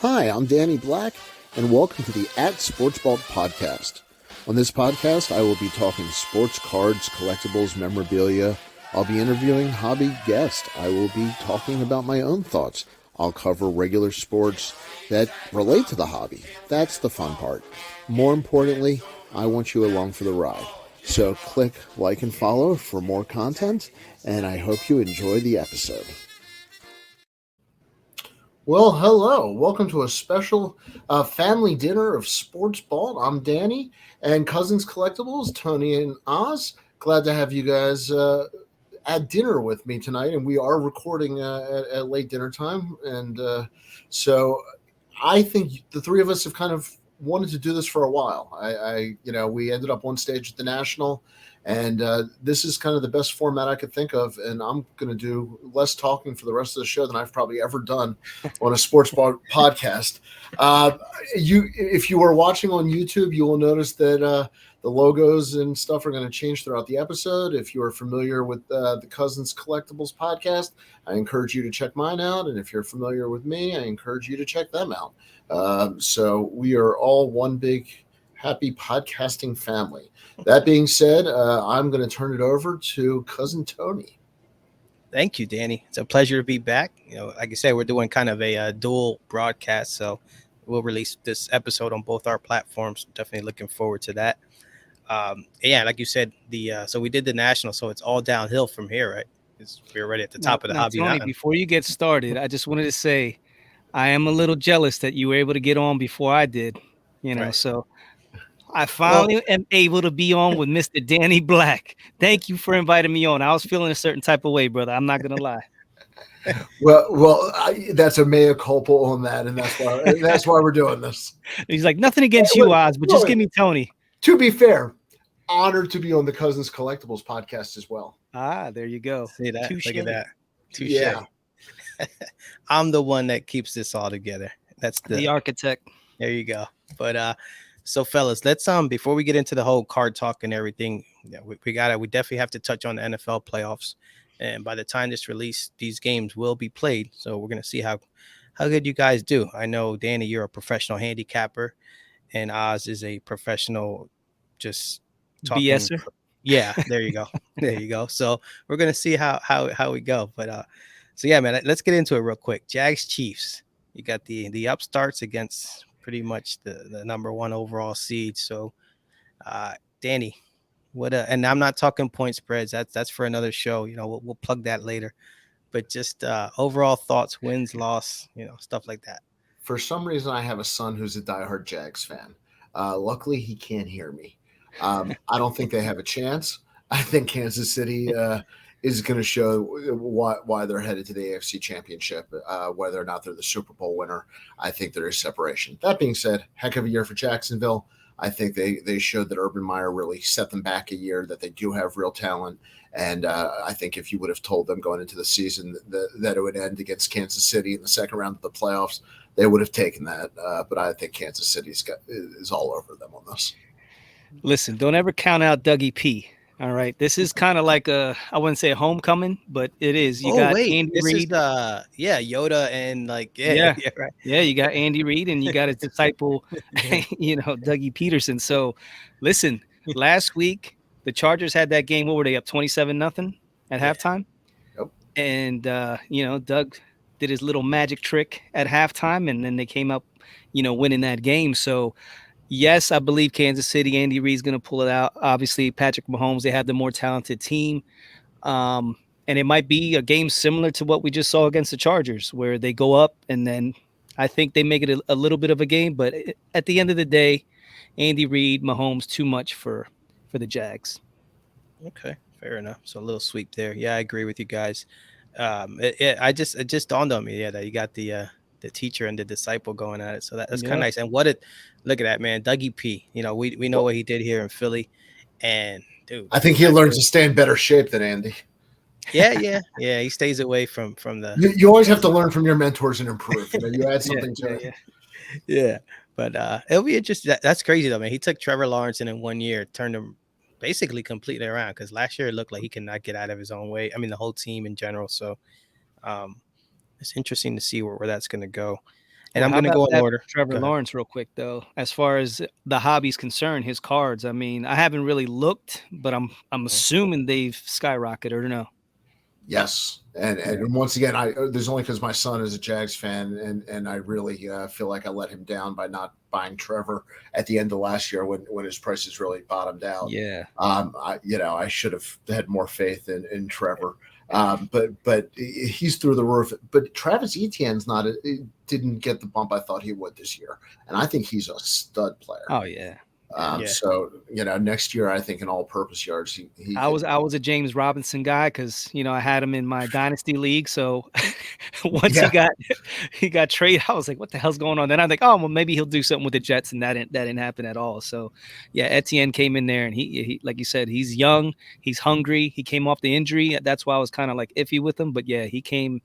Hi, I'm Danny Black, and welcome to the @SportsBalt podcast. On this podcast, I will be talking sports cards, collectibles, memorabilia. I'll be interviewing hobby guests. I will be talking about my own thoughts. I'll cover regular sports that relate to the hobby. That's the fun part. More importantly, I want you along for the ride. So click like and follow for more content, and I hope you enjoy the episode. Well, hello. Welcome to a special family dinner of SportsBalt. I'm Danny and Cousins Collectibles, Tony and Oz. Glad to have you guys at dinner with me tonight, and we are recording at late dinner time. And so I think the three of us have kind of wanted to do this for a while. We ended up one stage at the National, and this is kind of the best format I could think of. And I'm going to do less talking for the rest of the show than I've probably ever done on a sports podcast. If you are watching on YouTube, you will notice that the logos and stuff are going to change throughout the episode. If you are familiar with the Cousins Collectibles podcast, I encourage you to check mine out. And if you're familiar with me, I encourage you to check them out. So we are all one big happy podcasting family. That being said, I'm going to turn it over to Cousin Tony. Thank you, Danny. It's a pleasure to be back. Like I said, we're doing kind of a dual broadcast, so we'll release this episode on both our platforms. Definitely looking forward to that. Like you said, so we did the National, so it's all downhill from here, right? We're already at the top of the hobby Tony, mountain. before you get started, I just wanted to say I am a little jealous that you were able to get on before I did. Right. So I finally am able to be on with Mr. Danny Black. Thank you for inviting me on. I was feeling a certain type of way, brother. I'm not gonna lie. That's a mea culpa on that, and that's why we're doing this. He's like, nothing against you, Oz, but just give me Tony. To be fair, honored to be on the Cousins Collectibles podcast as well. There you go. See that? Touché. Look at that. Touché. Yeah. I'm the one that keeps this all together. That's the architect. There you go. But so fellas, let's before we get into the whole card talk and everything, we definitely have to touch on the NFL playoffs. And by the time this release, these games will be played. So we're gonna see how good you guys do. I know, Danny, you're a professional handicapper, and Oz is a professional just talking. BSer. Yeah, there you go. There you go. So we're gonna see how we go. But so yeah, man, let's get into it real quick. Jags Chiefs. You got the upstarts against pretty much the number one overall seed. So Danny, and I'm not talking point spreads. That's for another show. We'll plug that later. But just overall thoughts, wins, loss, stuff like that. For some reason, I have a son who's a diehard Jags fan. Luckily, he can't hear me. I don't think they have a chance. I think Kansas City is going to show why they're headed to the AFC Championship, whether or not they're the Super Bowl winner. I think there is separation. That being said, heck of a year for Jacksonville. I think they showed that Urban Meyer really set them back a year, that they do have real talent. And I think if you would have told them going into the season that it would end against Kansas City in the second round of the playoffs, they would have taken that. But I think Kansas City is all over them on this. Listen, don't ever count out Dougie P. All right, this is kind of like I wouldn't say a homecoming, but it is. You got Andy Reid. Yoda and right. Yeah, you got Andy Reid and you got his disciple, Dougie Peterson. So, listen, last week the Chargers had that game. What were they up 27-0 at halftime? Yep. And Doug did his little magic trick at halftime, and then they came up, winning that game. So. Yes, I believe Kansas City, Andy Reid's going to pull it out. Obviously, Patrick Mahomes, they have the more talented team. And it might be a game similar to what we just saw against the Chargers, where they go up and then I think they make it a little bit of a game. But at the end of the day, Andy Reid, Mahomes, too much for the Jags. Okay, fair enough. So a little sweep there. Yeah, I agree with you guys. It just dawned on me, that you got the teacher and the disciple going at it. So that's kind of nice. And look at that, man. Dougie P. We know what he did here in Philly. And dude, I think he learns to stay in better shape than Andy. Yeah. He stays away from the. You always have to learn from your mentors and improve. You add something to it. Yeah. But it'll be interesting. That's crazy though, man. He took Trevor Lawrence and in 1 year turned him basically completely around, because last year it looked like he could not get out of his own way. I mean, the whole team in general. So it's interesting to see where that's going to go. And I'm how going to about go in that order. for Trevor Go ahead. Lawrence, real quick though? As far as the hobby's concerned, his cards. I mean, I haven't really looked, but I'm Mhm. assuming they've skyrocketed or no. Yes, and once again, I there's only because my son is a Jags fan, and I really feel like I let him down by not buying Trevor at the end of last year when his prices really bottomed out. Yeah. I should have had more faith in Trevor. But he's through the roof. But Travis Etienne's not. Didn't get the bump I thought he would this year, and I think he's a stud player. Oh yeah. Yeah. Yeah. So next year I think in all-purpose yards he I could. was a James Robinson guy because I had him in my dynasty league. So once Yeah. he got traded, I was like, "What the hell's going on?" Then I'm like, "Oh, well, maybe he'll do something with the Jets," and that didn't happen at all. So yeah, Etienne came in there, and he like you said, he's young, he's hungry. He came off the injury, that's why I was kind of like iffy with him. But yeah, he came.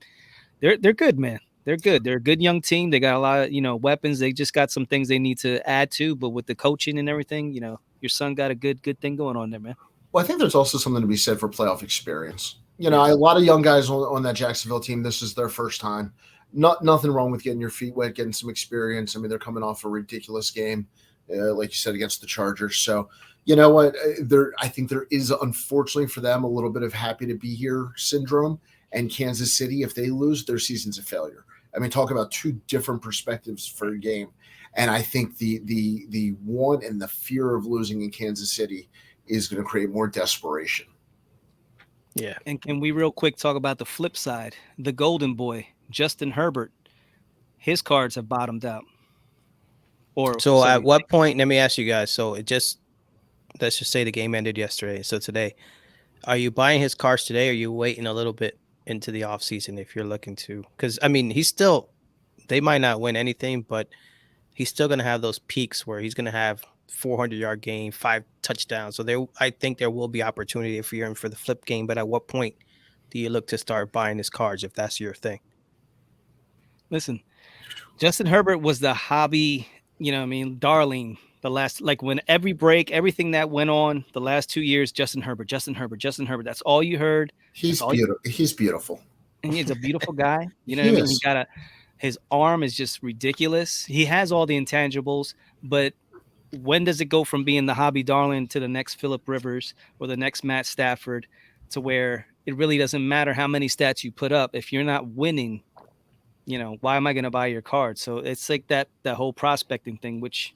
They're good, man. They're good. They're a good young team. They got a lot of weapons. They just got some things they need to add to. But with the coaching and everything, your son got a good thing going on there, man. Well, I think there's also something to be said for playoff experience. Yeah. A lot of young guys on that Jacksonville team. This is their first time. Nothing wrong with getting your feet wet, getting some experience. I mean, they're coming off a ridiculous game, like you said, against the Chargers. So you know what? I think there is, unfortunately for them, a little bit of happy to be here syndrome. And Kansas City, if they lose, their season's a failure. I mean, talk about two different perspectives for a game. And I think the one and the fear of losing in Kansas City is going to create more desperation. Yeah. And can we real quick talk about the flip side? The golden boy, Justin Herbert. His cards have bottomed out. Or So so at we what point, let me ask you guys. So let's just say the game ended yesterday. So today, are you buying his cars today? Or are you waiting a little bit into the off season if you're looking to? Because I mean, they might not win anything, but he's still going to have those peaks where he's going to have 400-yard game, 5 touchdowns. So I think there will be opportunity if you're in for the flip game. But at what point do you look to start buying his cards if that's your thing? listen. Justin Herbert was the hobby, darling. The last, like when every break, everything that went on the last 2 years, Justin Herbert, Justin Herbert, Justin Herbert. That's all you heard. That's He's all. beautiful. He's beautiful. And he's a beautiful guy. You know what He I mean? is. His arm is just ridiculous. He has all the intangibles, but when does it go from being the hobby darling to the next Phillip Rivers or the next Matt Stafford to where it really doesn't matter how many stats you put up if you're not winning? Why am I going to buy your card? So it's like that whole prospecting thing, which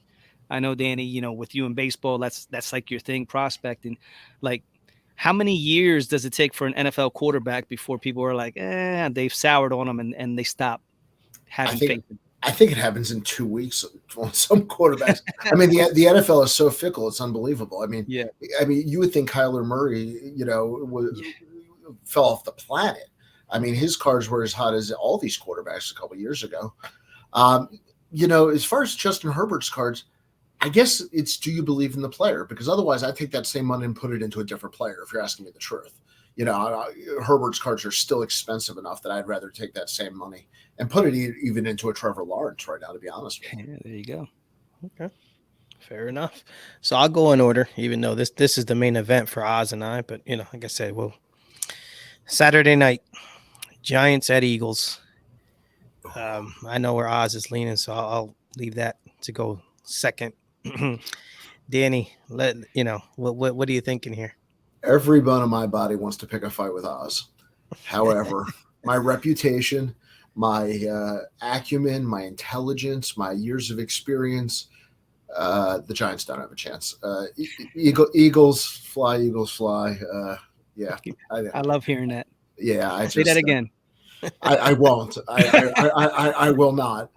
I know, Danny, with you in baseball, that's like your thing, prospecting. Like, how many years does it take for an NFL quarterback before people are like, they've soured on them and they stop I having think faith in them? I think it happens in 2 weeks on some quarterbacks. I mean, the NFL is so fickle; it's unbelievable. Yeah. I mean, you would think Kyler Murray, fell off the planet. I mean, his cards were as hot as all these quarterbacks a couple of years ago. As far as Justin Herbert's cards, I guess it's, do you believe in the player? Because otherwise, I take that same money and put it into a different player. If you're asking me the truth, Herbert's cards are still expensive enough that I'd rather take that same money and put it even into a Trevor Lawrence right now. To be honest with you, Yeah, there you go. Okay. Fair enough. So I'll go in order, even though this is the main event for Oz and I. But like I said, Saturday night, Giants at Eagles. I know where Oz is leaning, so I'll leave that to go second. Danny, what are you thinking here? every bone of my body wants to pick a fight with Oz. However, my reputation, my acumen, my intelligence, my years of experience, the Giants don't have a chance. Eagles fly, Eagles fly. Yeah, I love hearing that. yeah. Say that again. I won't. I will not.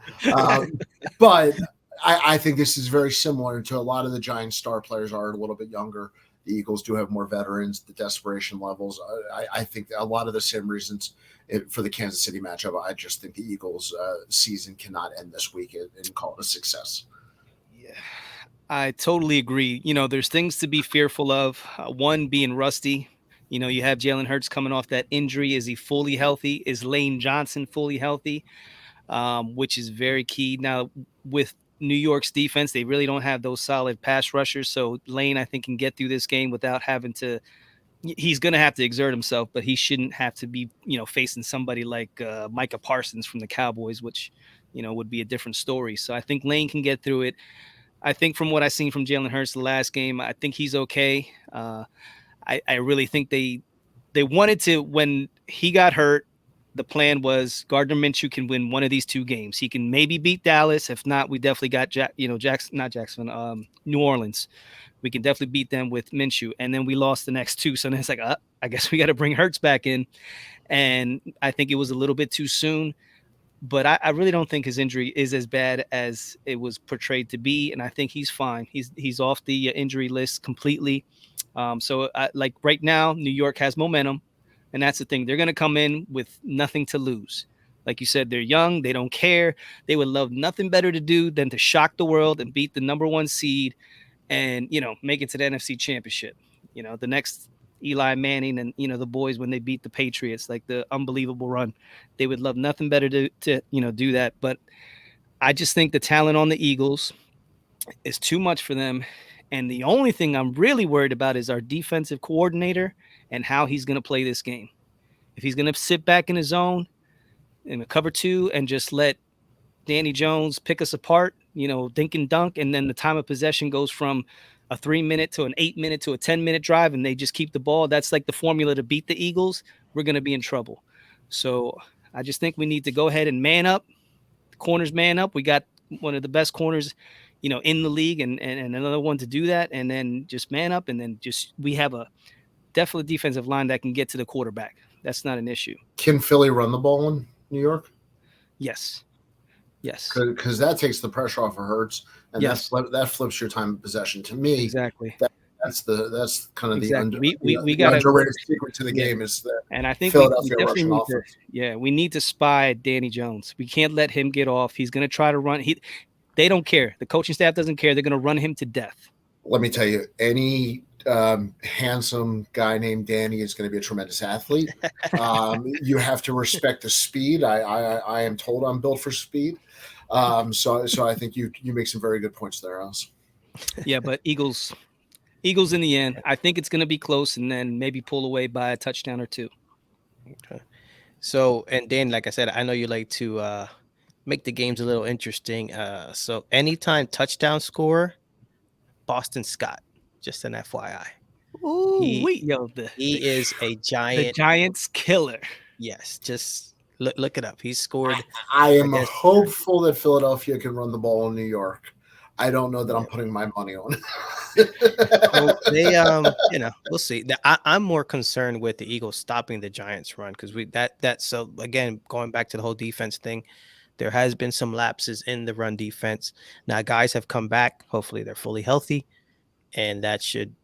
But I think this is very similar to a lot of the Giants' star players are a little bit younger. The Eagles do have more veterans. The desperation levels. I think a lot of the same reasons for the Kansas City matchup. I just think the Eagles' season cannot end this week and call it a success. Yeah, I totally agree. There's things to be fearful of. One being rusty. You have Jalen Hurts coming off that injury. Is he fully healthy? Is Lane Johnson fully healthy? Which is very key. Now, with New York's defense, they really don't have those solid pass rushers. So Lane, I think, can get through this game without having to. He's going to have to exert himself, but he shouldn't have to be, facing somebody like Micah Parsons from the Cowboys, which would be a different story. So I think Lane can get through it. I think from what I've seen from Jalen Hurts the last game, I think he's okay. I really think they wanted to, when he got hurt, the plan was Gardner Minshew can win one of these two games. He can maybe beat Dallas. If not, we definitely got New Orleans. We can definitely beat them with Minshew. And then we lost the next two. So then it's like, I guess we got to bring Hurts back in. And I think it was a little bit too soon. But I really don't think his injury is as bad as it was portrayed to be. And I think he's fine. He's off the injury list completely. Like right now, New York has momentum. And that's the thing. They're going to come in with nothing to lose. Like you said, they're young. They don't care. They would love nothing better to do than to shock the world and beat the number one seed and, make it to the NFC Championship. The next Eli Manning and, the boys when they beat the Patriots, like the unbelievable run. They would love nothing better to do that. But I just think the talent on the Eagles is too much for them. And the only thing I'm really worried about is our defensive coordinator and how he's going to play this game. If he's going to sit back in his zone in a cover two and just let Danny Jones pick us apart, dink and dunk, and then the time of possession goes from a 3-minute to an 8-minute to a 10-minute drive, and they just keep the ball. That's like the formula to beat the Eagles. We're going to be in trouble. So I just think we need to go ahead and man up. The corners man up. We got one of the best corners, in the league, and another one to do that, and then just man up, and then we have a definitely defensive line that can get to the quarterback. That's not an issue. Can Philly run the ball in New York? Yes. Because that takes the pressure off of Hurts, and that flips your time of possession. To me, exactly. That's kind of exactly. the underrated secret to the game is that. And I think Philadelphia rushing offense. We need to spy Danny Jones. We can't let him get off. He's going to try to run. They don't care. The coaching staff doesn't care. They're going to run him to death. Let me tell you, any handsome guy named Danny is going to be a tremendous athlete. You have to respect the speed. I am told I'm built for speed. So I think you make some very good points there, Oz. Yeah, but Eagles in the end. I think it's going to be close, and then maybe pull away by a touchdown or two. Okay. So, and Dan, like I said, I know you like to make the games a little interesting. So anytime touchdown score, Boston Scott. Just an FYI. Ooh, he is a giant. The Giants killer. Yes, just look it up. He's scored. I am hopeful that Philadelphia can run the ball in New York. I don't know that I'm putting my money on it. They, we'll see. I'm more concerned with the Eagles stopping the Giants' run because so again, going back to the whole defense thing, there has been some lapses in the run defense. Now, guys have come back. Hopefully, they're fully healthy, and that should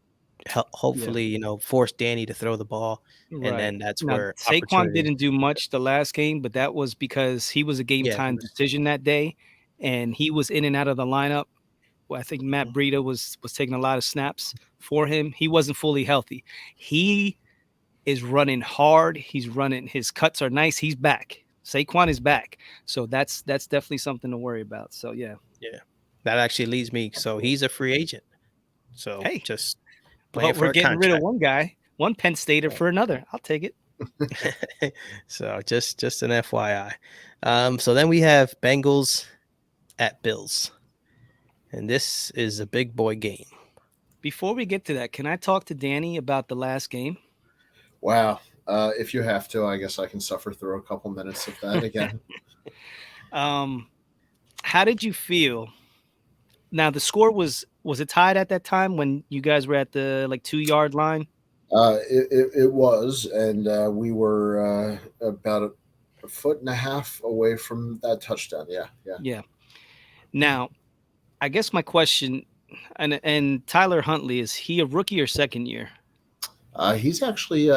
hopefully, force Danny to throw the ball. Right. And then that's where Saquon didn't do much the last game, but that was because he was a game time decision that day, and he was in and out of the lineup. Well, I think Matt Breida was taking a lot of snaps for him. He wasn't fully healthy. He is running hard. He's running. His cuts are nice. He's back. Saquon is back. So that's definitely something to worry about. So, yeah. Yeah. That actually leads me. So he's a free agent. So just we're getting rid of one guy, one Penn Stater for another. I'll take it. So just an FYI. So then we have Bengals at Bills. And this is a big boy game. Before we get to that, can I talk to Danny about the last game? Wow. If you have to, I guess I can suffer through a couple minutes of that again. How did you feel? Now, the score was it tied at that time when you guys were at the 2-yard line? It was, and we were about a foot and a half away from that touchdown. Yeah. Now, I guess my question, and Tyler Huntley, is he a rookie or second year? He's actually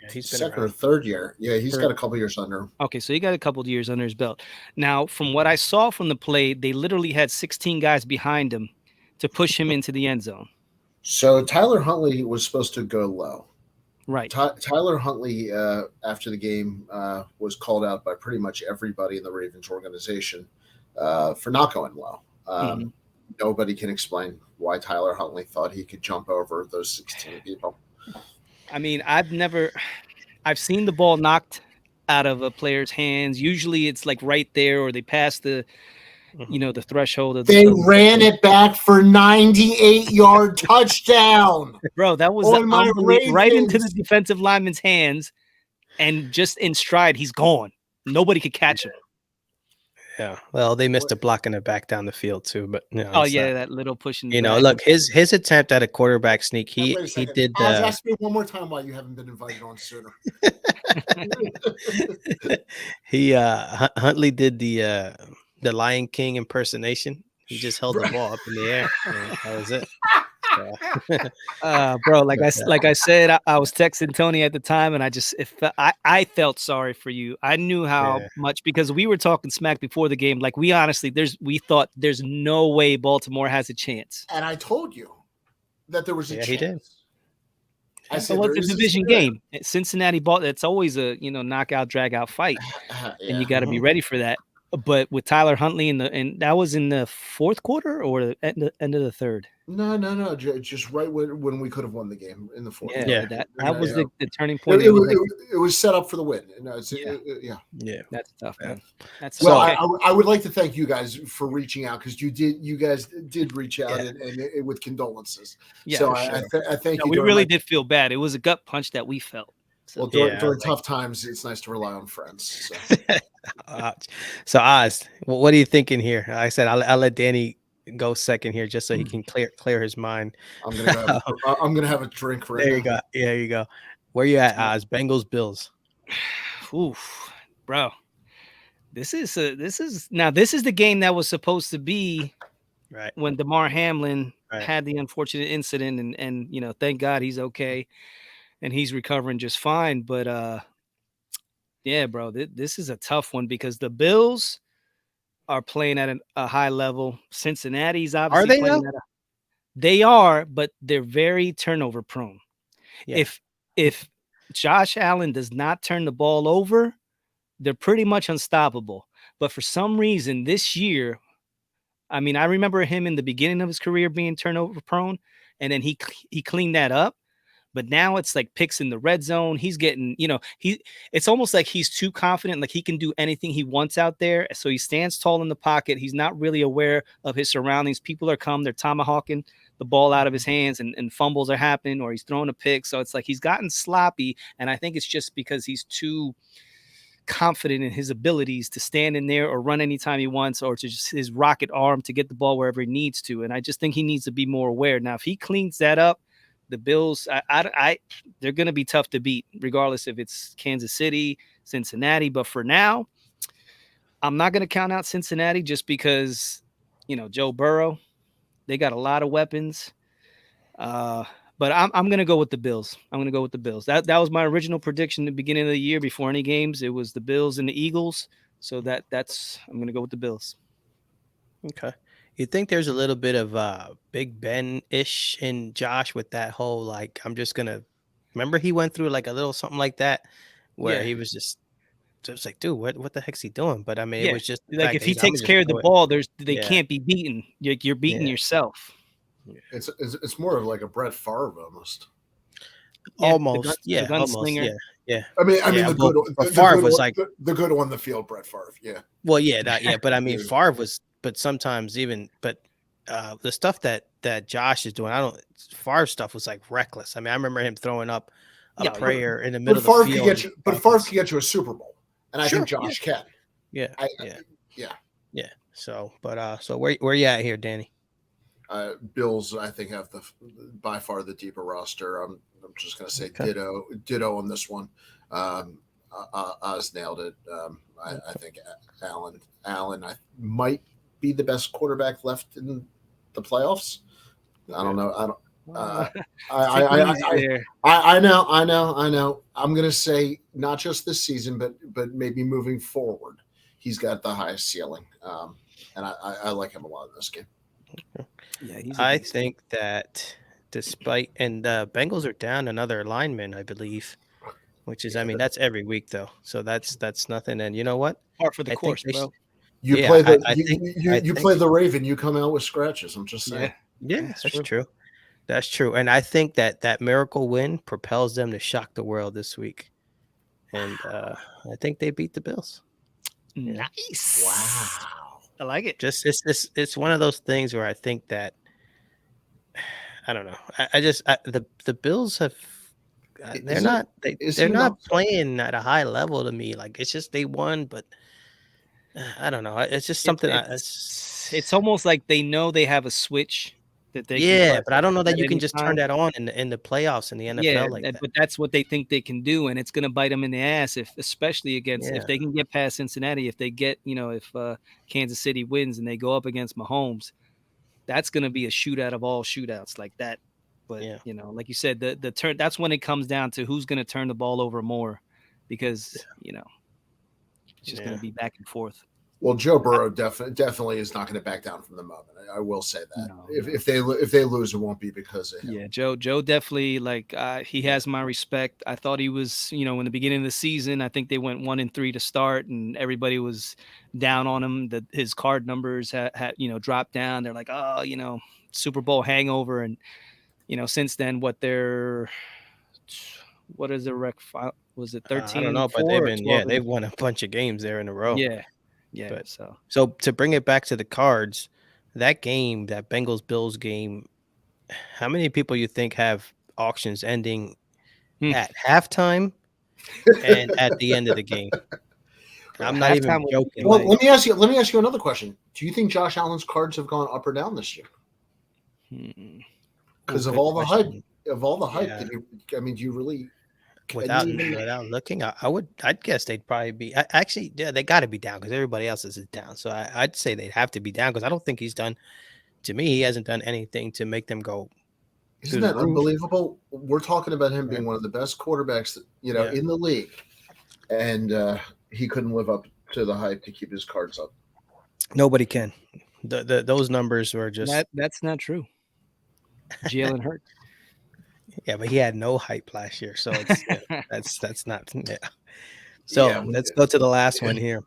he's second or third year. Yeah, he's got a couple years under him. Okay, so he got a couple of years under his belt. Now, from what I saw from the play, they literally had 16 guys behind him to push him into the end zone. So Tyler Huntley was supposed to go low. Right. Tyler Huntley, after the game, was called out by pretty much everybody in the Ravens organization for not going low. Nobody can explain why Tyler Huntley thought he could jump over those 16 people. I mean, I've seen the ball knocked out of a player's hands. Usually it's like right there, or they pass the, the threshold of They ran it back for 98-yard touchdown. Bro, that was On my unbelievable. Right into the Ravens. defensive lineman's hands, and just in stride, he's gone. Nobody could catch him. Yeah. Well, they missed a block in the back down the field too, but Oh yeah, that little push in the you know, back. look, his attempt at a quarterback sneak, he Wait a second. did Ask me one more time why you haven't been invited on sooner. Huntley did the Lion King impersonation. He just held the ball up in the air. And that was it. Bro, like I said, I was texting Tony at the time, and I felt sorry for you. I knew how much, because we were talking smack before the game. Like, we thought there's no way Baltimore has a chance. And I told you that there was a chance. He did. I said, well, it's a division game. Cincinnati ball. It's always a knockout, drag out fight, and you got to be ready for that. But with Tyler Huntley and that was in the fourth quarter or the end of the third. No. Just right when we could have won the game in the fourth. Yeah, that was the turning point. It was set up for the win. Yeah. That's tough, man. That's well. Okay. I would like to thank you guys for reaching out, because you guys did reach out and with condolences. Yeah, so sure. I thank you. We really did feel bad. It was a gut punch that we felt. So, well, during tough times, it's nice to rely on friends. So Oz, what are you thinking here? Like I said, I'll let Danny go second here, just so he can clear his mind. I'm gonna have a drink right there. You go. Yeah, there you go. Where you at, Oz? Bengals, Bills. Oof, bro. This is the game that was supposed to be right when DeMar Hamlin had the unfortunate incident, and thank God he's okay and he's recovering just fine. But yeah, bro, this is a tough one, because the Bills are playing at a high level. Cincinnati's obviously playing at they are, but they're very turnover prone. Yeah. If Josh Allen does not turn the ball over, they're pretty much unstoppable. But for some reason this year, I mean, I remember him in the beginning of his career being turnover prone, and then he cleaned that up. But now it's like picks in the red zone. He's getting, it's almost like he's too confident, like he can do anything he wants out there. So he stands tall in the pocket. He's not really aware of his surroundings. People are they're tomahawking the ball out of his hands, and fumbles are happening, or he's throwing a pick. So it's like he's gotten sloppy. And I think it's just because he's too confident in his abilities to stand in there or run anytime he wants, or to just his rocket arm to get the ball wherever he needs to. And I just think he needs to be more aware. Now, if he cleans that up, the Bills, they're going to be tough to beat, regardless if it's Kansas City, Cincinnati. But for now, I'm not going to count out Cincinnati, just because, Joe Burrow, they got a lot of weapons. But I'm going to go with the Bills. That was my original prediction at the beginning of the year before any games. It was the Bills and the Eagles. So I'm going to go with the Bills. Okay. You think there's a little bit of Big Ben-ish in Josh with that whole, like, I'm just going to – remember he went through like a little something like that where he was just like, dude, what the heck's he doing? But, I mean, it was just – like if he takes care of the ball, they can't be beaten. You're beating yourself. It's more of like a Brett Favre almost. Almost, yeah. I mean, Favre was like the good on the field, Brett Favre. Yeah. Well, yeah, but I mean, Favre was, but sometimes even, the stuff that Josh is doing, Favre stuff was like reckless. I mean, I remember him throwing up a prayer in the middle of the field. But Favre can get you a Super Bowl, and I think Josh can. Yeah. So, so where you at here, Danny? Bills, I think, have by far the deeper roster. I'm just going to say ditto on this one. Oz nailed it. I think Allen might be the best quarterback left in the playoffs. I don't know. I know. I'm going to say not just this season, but maybe moving forward, he's got the highest ceiling. And I like him a lot in this game. Yeah, I think that despite, and the Bengals are down another lineman, I believe, which is, I mean, that's every week though. So that's nothing. And you know what? Part for the course, bro. You play the Raven, you come out with scratches. I'm just saying. Yeah, that's true. That's true. And I think that miracle win propels them to shock the world this week. and I think they beat the Bills. Yeah. Nice. Wow. I like it. Just it's one of those things where I think that I don't know. The Bills have they're Isn't not is they're he not not? playing at a high level to me. Like it's just they won, but I don't know. It's just It, something. it's almost like they know they have a switch that they can Yeah, press but I don't know that at you can any just turn time. that on in the playoffs in the Yeah, NFL like that. but that's what they think they can do, and it's going to bite them in the ass if, especially against, if Yeah, they can get past Cincinnati, if they get, if Kansas City wins and they go up against Mahomes, that's going to be a shootout of all shootouts like that. But yeah, like you said, the turn, that's when it comes down to who's going to turn the ball over more, because it's just going yeah. to be back and forth. Well, Joe Burrow definitely is not going to back down from the moment. I will say that. No, If they lose, it won't be because of him. yeah, Joe definitely, like, he has my respect. I thought he was, in the beginning of the season, I think they went 1-3 to start, and everybody was down on him. That his card numbers had dropped down. They're like, oh, Super Bowl hangover, and since then, what is the rec? Was it I don't 13-4 know, but they've or been 12? they've won a bunch of games there in a row. Yeah, yeah. But So so to bring it back to the Cards, that game, that Bengals Bills game, how many people you think have auctions ending Hmm. at halftime and at the end of the game? I'm not halftime even would be joking. Well, like, let me ask you another question. Do you think Josh Allen's cards have gone up or down this year? Because of Good all the hype, question. Yeah. do you really? Without Can you even, looking, I'd guess they'd probably be actually, yeah, they got to be down because everybody else is down. So I'd say they'd have to be down because I don't think he's done. To me, he hasn't done anything to make them go isn't through the that roof. unbelievable? We're talking about him Right? being one of the best quarterbacks, Yeah. in the league, and he couldn't live up to the hype to keep his cards up. Nobody can. Those numbers were just that's not true. Jalen Hurts. yeah, but he had no hype last year, so it's that's not yeah. Yeah, So let's go to the last one here.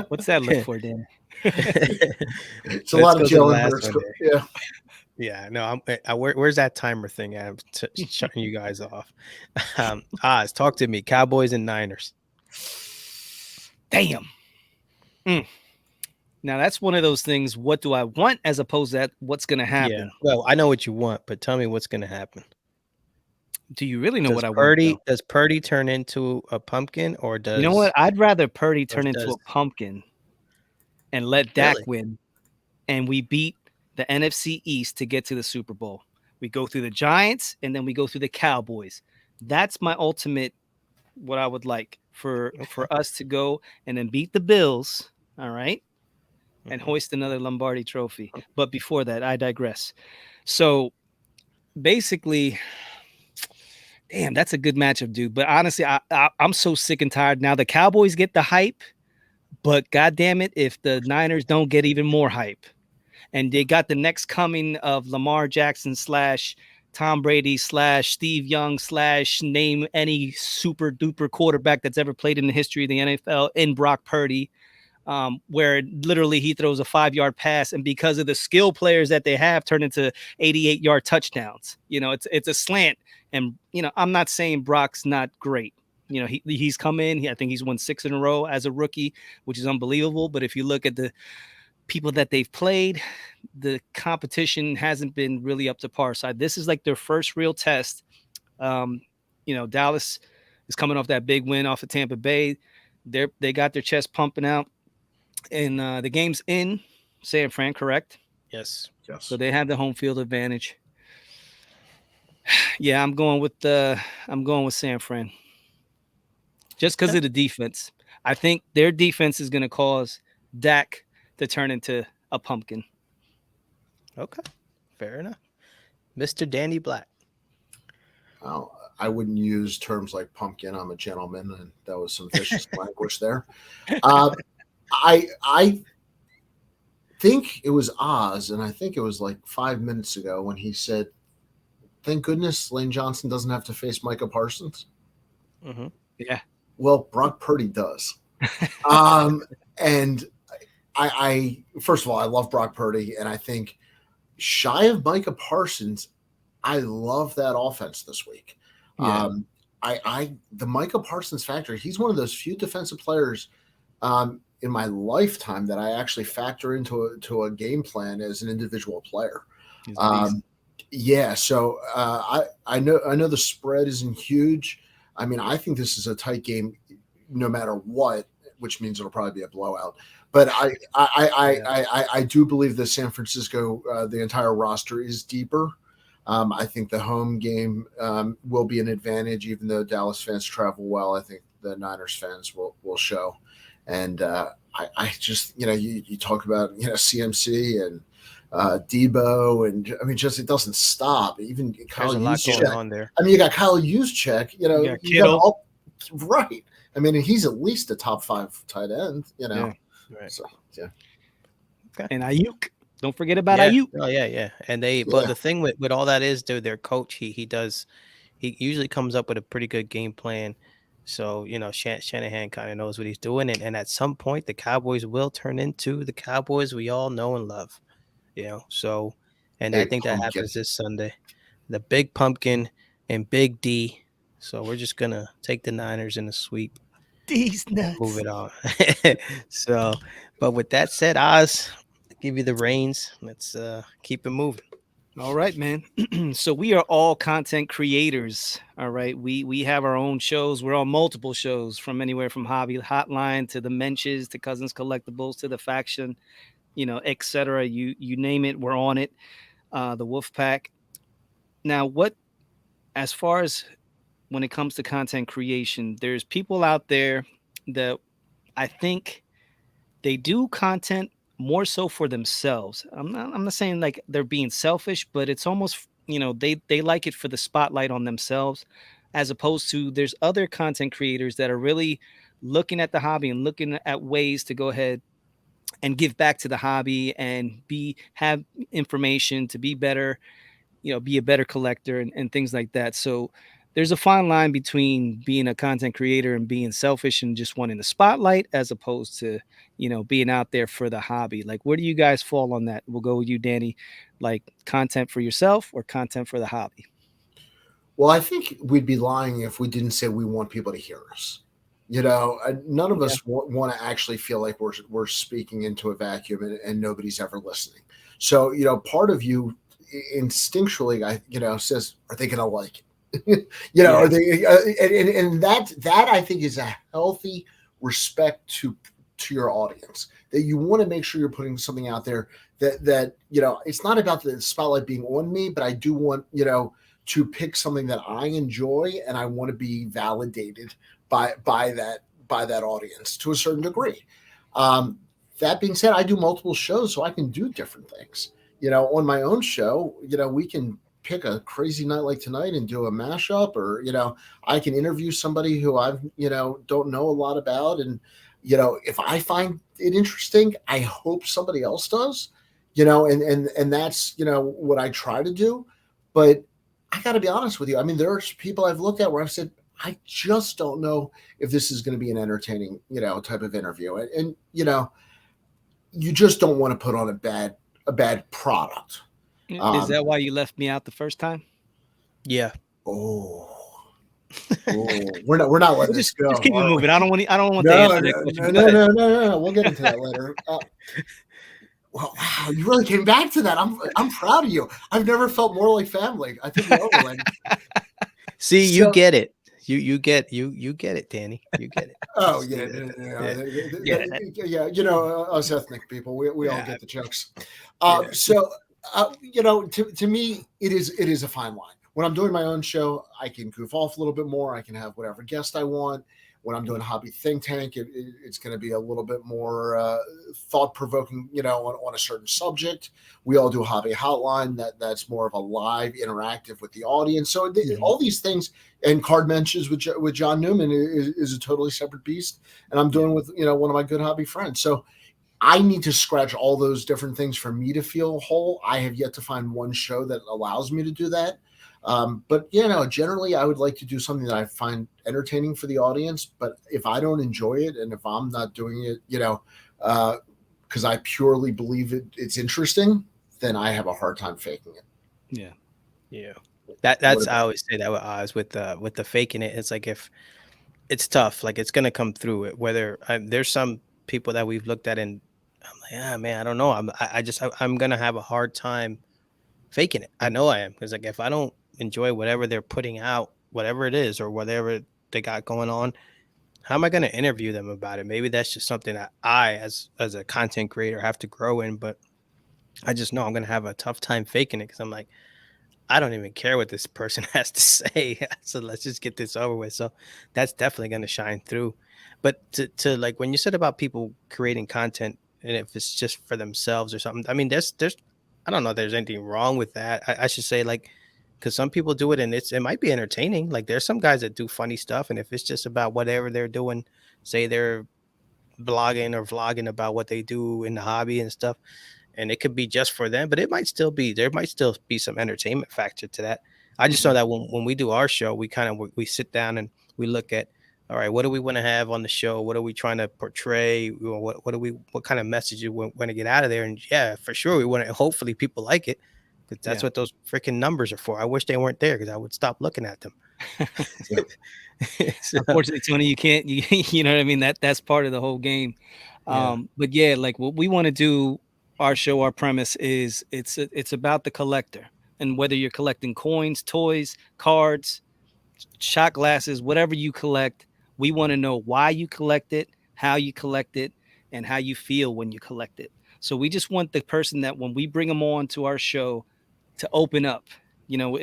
What's that look for, Dan? it's a Let's lot of go to the Jalen last Hurts. one here. Yeah, Yeah, no, where's that timer thing? I'm shutting you guys off. Oz, talk to me. Cowboys and Niners. Damn. Now that's one of those things. What do I want, as opposed to what's going to happen? Yeah. Well, I know what you want, but tell me what's going to happen. Do you really know what I want? Does Purdy turn into a pumpkin, or does You know what? I'd rather Purdy turn does- into a pumpkin and let Dak win, and we beat the NFC East to get to the Super Bowl. We go through the Giants, and then we go through the Cowboys. That's my ultimate. What I would like for us to go and then beat the Bills. All right. And hoist another Lombardi trophy. But before that, I digress. So basically, damn, that's a good matchup, dude. But honestly, I'm so sick and tired. Now the Cowboys get the hype, but God damn it, if the Niners don't get even more hype. And they got the next coming of Lamar Jackson / Tom Brady / Steve Young / name any super duper quarterback that's ever played in the history of the NFL in Brock Purdy. Where literally he throws a 5-yard pass, and because of the skill players that they have, turn into 88-yard touchdowns. It's a slant, and I'm not saying Brock's not great. He's come in. I think he's won 6 in a row as a rookie, which is unbelievable. But if you look at the people that they've played, the competition hasn't been really up to par. So this is like their first real test. Dallas is coming off that big win off of Tampa Bay. They got their chest pumping out. And the game's in San Fran, correct? Yes. So they have the home field advantage. Yeah, I'm going with San Fran. Just because of the defense. I think their defense is going to cause Dak to turn into a pumpkin. Okay. Fair enough. Mr. Danny Black. I wouldn't use terms like pumpkin. I'm a gentleman, and that was some vicious language there. I think it was Oz, and I think it was like 5 minutes ago when he said, "Thank goodness Lane Johnson doesn't have to face Micah Parsons." Mm-hmm. Yeah. Well, Brock Purdy does. And I first of all, I love Brock Purdy, and I think shy of Micah Parsons, I love that offense this week. Yeah. the Micah Parsons factor, he's one of those few defensive players in my lifetime that I actually factor into a game plan as an individual player. Yeah, so I know the spread isn't huge. I mean, I think this is a tight game, no matter what, which means it'll probably be a blowout. But I do believe that San Francisco, the entire roster is deeper. I think the home game will be an advantage, even though Dallas fans travel well. I think the Niners fans will show. And I just, you talk about, CMC and Debo, and I mean, just it doesn't stop. Even Kyle There's a lot going Juszczyk. on there. I mean, you got Kyle Juszczyk. You got Kittle. Right. I mean, he's at least a top 5 tight end. Yeah. Right. So yeah. Okay. And Ayuk. Don't forget about Ayuk. Oh yeah. And but the thing with all that is, dude, their coach, he usually comes up with a pretty good game plan. So, Shanahan kind of knows what he's doing. And at some point, the Cowboys will turn into the Cowboys we all know and love. So, and I think that happens this Sunday. The big pumpkin and Big D. So we're just going to take the Niners in a sweep. These nuts. Move it on. So, but with that said, Oz, I'll give you the reins. Let's keep it moving. All right, man. So we are all content creators. All right. We have our own shows. We're on multiple shows, from anywhere from Hobby Hotline to the Menches to Cousins Collectibles to the Faction, etc. You name it, we're on it. The Wolf Pack. Now, as far as when it comes to content creation, there's people out there that I think they do content more so for themselves. I'm not saying like they're being selfish, but it's almost, they like it for the spotlight on themselves, as opposed to there's other content creators that are really looking at the hobby and looking at ways to go ahead and give back to the hobby and have information to be better, be a better collector and things like that. So there's a fine line between being a content creator and being selfish and just wanting the spotlight, as opposed to, being out there for the hobby. Like, where do you guys fall on that? We'll go with you, Danny. Like, content for yourself or content for the hobby? Well, I think we'd be lying if we didn't say we want people to hear us. None of us want to actually feel like we're speaking into a vacuum and nobody's ever listening. So, part of you instinctually, says, are they going to like it? Are they, and that I think is a healthy respect to your audience, that you want to make sure you're putting something out there that it's not about the spotlight being on me, but I do want to pick something that I enjoy, and I want to be validated by that audience to a certain degree. That being said, I do multiple shows, so I can do different things. On my own show, we can pick a crazy night like tonight and do a mashup, or I can interview somebody who I've don't know a lot about, and if I find it interesting, I hope somebody else does, and that's what I try to do. But I got to be honest with you, I mean, there are people I've looked at where I've said, I just don't know if this is going to be an entertaining type of interview, and you just don't want to put on a bad product. Is that why you left me out the first time? Yeah. Oh, we're not letting this go. Just keep it moving. I don't want to answer that question. No. We'll get into that later. Well, wow, you really came back to that. I'm proud of you. I've never felt more like family. I think we're over. See, you get it. You get it, Danny. You get it. Oh yeah. Us ethnic people, we all get the jokes. So to me, it is a fine line. When I'm doing my own show, I can goof off a little bit more. I can have whatever guest I want. When I'm doing Hobby Think Tank, it's going to be a little bit more thought-provoking, on a certain subject. We all do a Hobby Hotline that's more of a live, interactive with the audience. So all these things, and Card Mentions with John Newman is a totally separate beast. And I'm doing with one of my good hobby friends. So I need to scratch all those different things for me to feel whole. I have yet to find one show that allows me to do that. But generally I would like to do something that I find entertaining for the audience. But if I don't enjoy it, and if I'm not doing it, because I purely believe it's interesting, then I have a hard time faking it. Yeah. That's I always say that with Oz with the faking it. It's like if it's tough, like it's gonna come through it. Whether there's some people that we've looked at and I'm like, yeah, man, I don't know. I'm gonna have a hard time faking it. I know I am because like if I don't enjoy whatever they're putting out, whatever it is or whatever they got going on, how am I gonna interview them about it? Maybe that's just something that I, as a content creator, have to grow in. But I just know I'm gonna have a tough time faking it because I'm like, I don't even care what this person has to say. So let's just get this over with. So that's definitely going to shine through. But to like when you said about people creating content and if it's just for themselves or something, I mean, there's I don't know if there's anything wrong with that. I should say like because some people do it and it might be entertaining. Like there's some guys that do funny stuff, and if it's just about whatever they're doing, say they're blogging or vlogging about what they do in the hobby and stuff, and it could be just for them, but there might still be some entertainment factor to that. I just know that when we do our show, we kind of we sit down and we look at, all right, what do we want to have on the show? What are we trying to portray? What kind of message you want to get out of there? And yeah, for sure, we want to. Hopefully, people like it because that's Yeah. what those freaking numbers are for. I wish they weren't there because I would stop looking at them. So, Unfortunately, Tony, you can't. You know what I mean. That's part of the whole game. yeah. But yeah, like what we want to do. Our show, our premise is it's about the collector, and whether you're collecting coins, toys, cards, shot glasses, whatever you collect, we want to know why you collect it, how you collect it, and how you feel when you collect it. So we just want the person that when we bring them on to our show to open up. You know,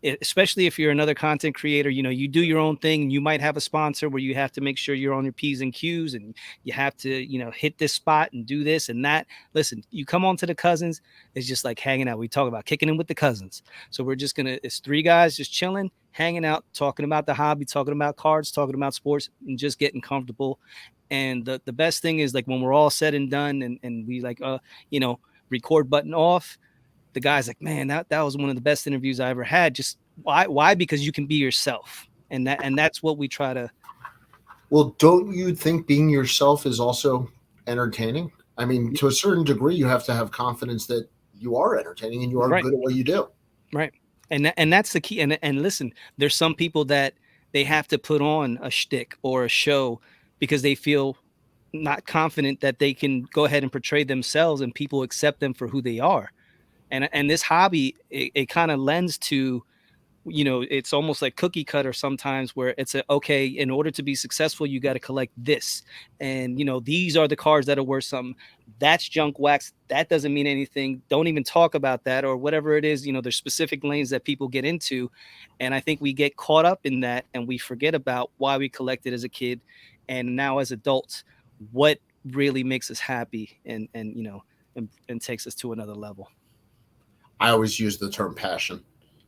especially if you're another content creator, you know, you do your own thing. You might have a sponsor where you have to make sure you're on your P's and Q's and you have to, you know, hit this spot and do this and that. Listen, you come on to the cousins, it's just like hanging out. We talk about kicking in with the cousins. So we're just it's three guys just chilling, hanging out, talking about the hobby, talking about cards, talking about sports, and just getting comfortable. And the best thing is like when we're all said and done and we like you know, record button off, the guy's like, man, that was one of the best interviews I ever had. Just why? Because you can be yourself. And that's what we try to. Well, don't you think being yourself is also entertaining? I mean, to a certain degree, you have to have confidence that you are entertaining and you are Right. good at what you do. Right. And that's the key. And listen, there's some people that they have to put on a shtick or a show because they feel not confident that they can go ahead and portray themselves and people accept them for who they are. And this hobby, it kind of lends to, you know, it's almost like cookie cutter sometimes where it's okay, in order to be successful, you got to collect this. And, you know, these are the cards that are worth something. That's junk wax. That doesn't mean anything. Don't even talk about that or whatever it is. You know, there's specific lanes that people get into. And I think we get caught up in that and we forget about why we collected as a kid. And now as adults, what really makes us happy and you know, and takes us to another level. I always use the term passion.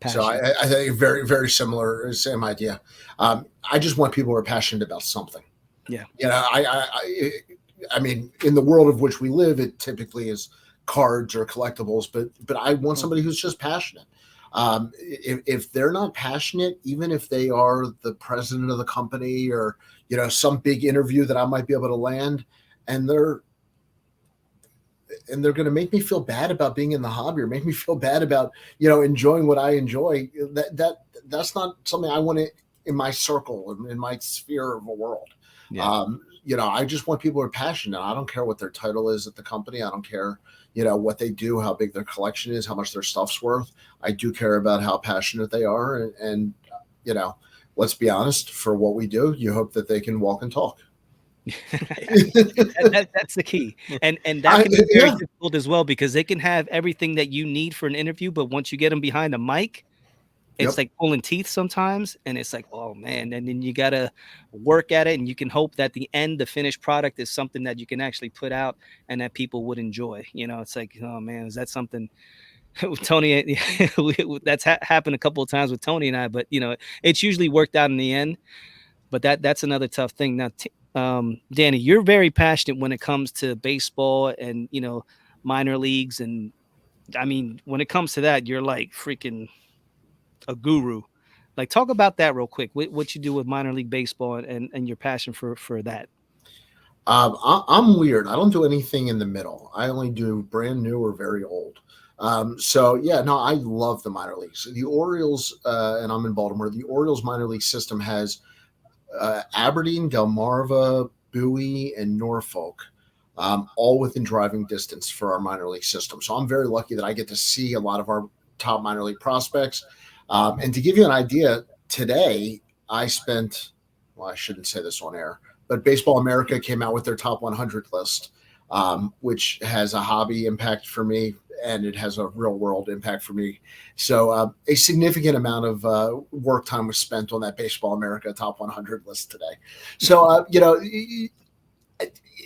So Passion. I think very, very similar, same idea. I just want people who are passionate about something. Yeah. You know, I mean, in the world of which we live, it typically is cards or collectibles, but I want somebody who's just passionate. If they're not passionate, even if they are the president of the company or, you know, some big interview that I might be able to land, and they're going to make me feel bad about being in the hobby or make me feel bad about, you know, enjoying what I enjoy. That's not something I want in my circle, in my sphere of a world. Yeah. You know, I just want people who are passionate. I don't care what their title is at the company. I don't care, you know, what they do, how big their collection is, how much their stuff's worth. I do care about how passionate they are. And you know, let's be honest, for what we do, you hope that they can walk and talk. That's the key, and that can be very Yeah. difficult as well because they can have everything that you need for an interview, but once you get them behind the mic, it's Yep. like pulling teeth sometimes, and it's like, oh man, and then you gotta work at it, and you can hope that the finished product is something that you can actually put out and that people would enjoy. You know, it's like, oh man, is that something? Tony, that's happened a couple of times with Tony and I, but you know, it's usually worked out in the end. But that's another tough thing. Now, Danny, you're very passionate when it comes to baseball and, you know, minor leagues. And I mean, when it comes to that, you're like freaking a guru. Like, talk about that real quick. What you do with minor league baseball and your passion for that. I'm weird. I don't do anything in the middle. I only do brand new or very old. So yeah, no, I love the minor leagues. The Orioles, and I'm in Baltimore. The Orioles minor league system has Aberdeen, Delmarva, Bowie, and Norfolk, all within driving distance for our minor league system. So I'm very lucky that I get to see a lot of our top minor league prospects. And to give you an idea, today I spent, well, I shouldn't say this on air, but Baseball America came out with their top 100 list, which has a hobby impact for me and it has a real world impact for me. So a significant amount of work time was spent on that Baseball America top 100 list today. So,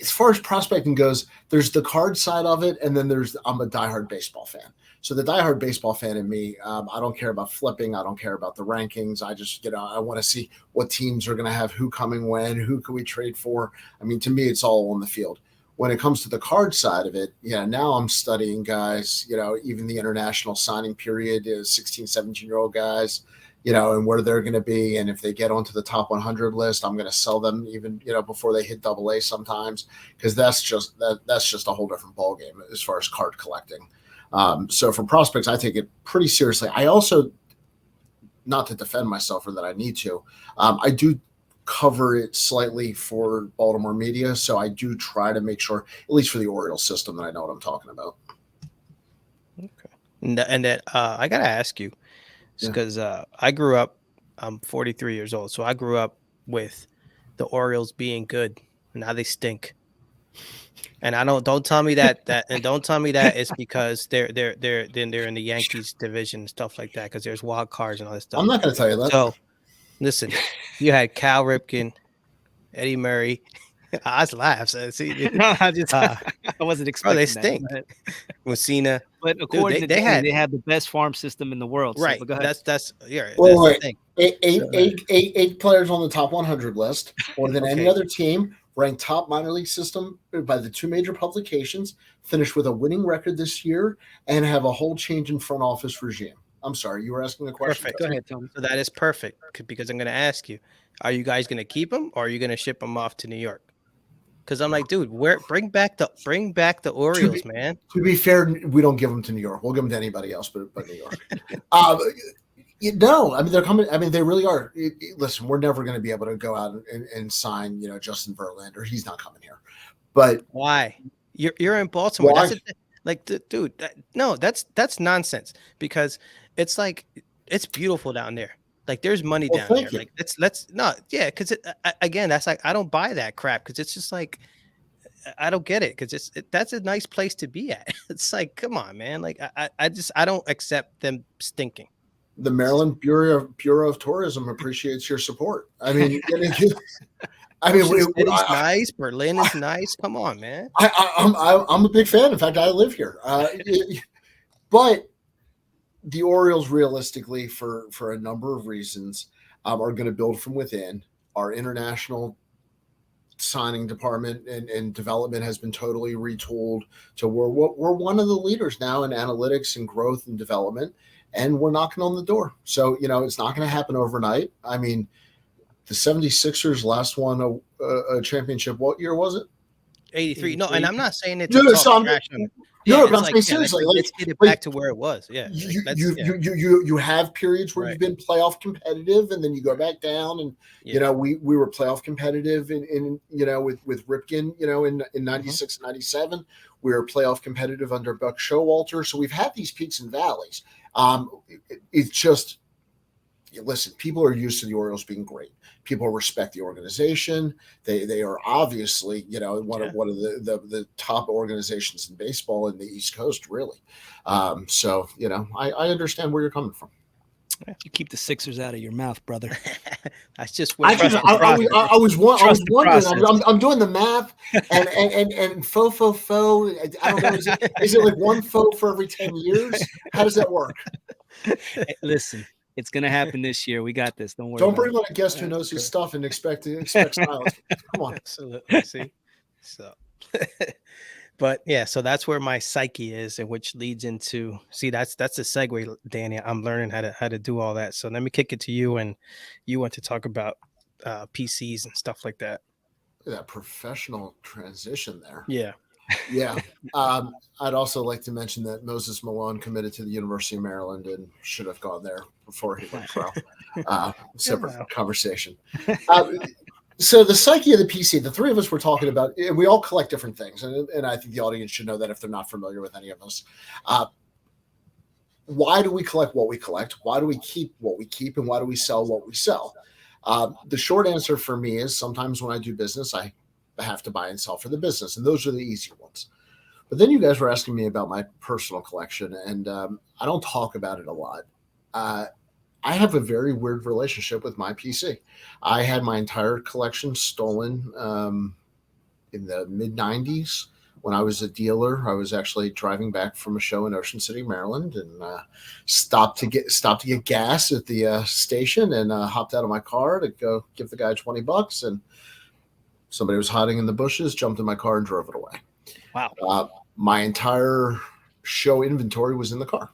as far as prospecting goes, there's the card side of it, and then I'm a diehard baseball fan. So the diehard baseball fan in me, I don't care about flipping. I don't care about the rankings. I just, I want to see what teams are going to have who coming when, who can we trade for. I mean, to me, it's all on the field. When it comes to the card side of it, now I'm studying guys, even the international signing period is 16, 17-year-old guys, and where they're going to be. And if they get onto the top 100 list, I'm going to sell them even, before they hit AA sometimes, because that's just a whole different ballgame as far as card collecting. So for prospects, I take it pretty seriously. I also, not to defend myself or that I need to, I do cover it slightly for Baltimore media. So I do try to make sure, at least for the Orioles system, that I know what I'm talking about. Okay. And that I got to ask you, because I grew up, I'm 43 years old. So I grew up with the Orioles being good. Now they stink. And don't tell me that and don't tell me that it's because they're in the Yankees division and stuff like that, because there's wild cards and all this stuff. I'm not going to tell you that. So listen, you had Cal Ripken, Eddie Murray. I was laughing. See, No, I wasn't expecting they that. stink. Messina. But according to Danny, they have the best farm system in the world. Right. So, go ahead. That's Well, the thing. Eight players on the top 100 list, more than any Okay. other team, ranked top minor league system by the two major publications, finished with a winning record this year, and have a whole change in front office regime. I'm sorry, you were asking a question. Perfect. Go ahead, Tony. So that is perfect, because I'm going to ask you, are you guys going to keep them or are you going to ship them off to New York? Because I'm like, dude, bring back the Orioles, man. To be fair, we don't give them to New York. We'll give them to anybody else, but New York. No, I mean, they're coming. I mean, they really are. Listen, we're never going to be able to go out and sign, Justin Verlander. He's not coming here. But why? You're in Baltimore. Why? Dude, no, that's nonsense, because it's like, it's beautiful down there. Like, there's money down there. You. Like, let's not, because again, that's like, I don't buy that crap, because it's just like, I don't get it, because that's a nice place to be at. It's like, come on, man. Like, I don't accept them stinking. The Maryland Bureau of Tourism appreciates your support. I mean, it's nice. Berlin is nice. Come on, man. I'm a big fan. In fact, I live here. But the Orioles, realistically, for a number of reasons, are going to build from within. Our international signing department and development has been totally retooled to where we're one of the leaders now in analytics and growth and development, and we're knocking on the door. So, it's not going to happen overnight. I mean, the 76ers last won a championship. What year was it? 83. No, and I'm not saying it. But I'm saying seriously. Let's get it back to where it was. Yeah. You have periods where you've been playoff competitive, and then you go back down, and we were playoff competitive in with Ripken, in 96 and 97. We were playoff competitive under Buck Showalter. So we've had these peaks and valleys. It's just, listen, people are used to the Orioles being great. People respect the organization. They are obviously, one of the top organizations in baseball in the East Coast, really. So, I understand where you're coming from. You keep the Sixers out of your mouth, brother. That's just I was wondering. I'm doing the math, and faux. I don't know. Is it like one faux for every 10 years? How does that work? Hey, listen. It's gonna happen this year. We got this. Don't worry. Don't bring on a guest who knows his stuff and expect silence. Come on. Absolutely. See, so, but yeah, so that's where my psyche is, and which leads into that's the segue, Danny. I'm learning how to do all that. So let me kick it to you, and you want to talk about PCs and stuff like that. That professional transition there. Yeah. Yeah. I'd also like to mention that Moses Malone committed to the University of Maryland and should have gone there before he went pro. Separate conversation. So the psyche of the PC, the three of us were talking about, and we all collect different things, and I think the audience should know that if they're not familiar with any of us. Why do we collect what we collect? Why do we keep what we keep? And why do we sell what we sell? The short answer for me is sometimes when I do business, I have to buy and sell for the business, and those are the easy ones. But then you guys were asking me about my personal collection, and I don't talk about it a lot. I have a very weird relationship with my PC. I had my entire collection stolen in the mid 90s when I was a dealer. I was actually driving back from a show in Ocean City, Maryland, and stopped to get gas at the station, and hopped out of my car to go give the guy $20, and somebody was hiding in the bushes, jumped in my car, and drove it away. Wow. My entire show inventory was in the car.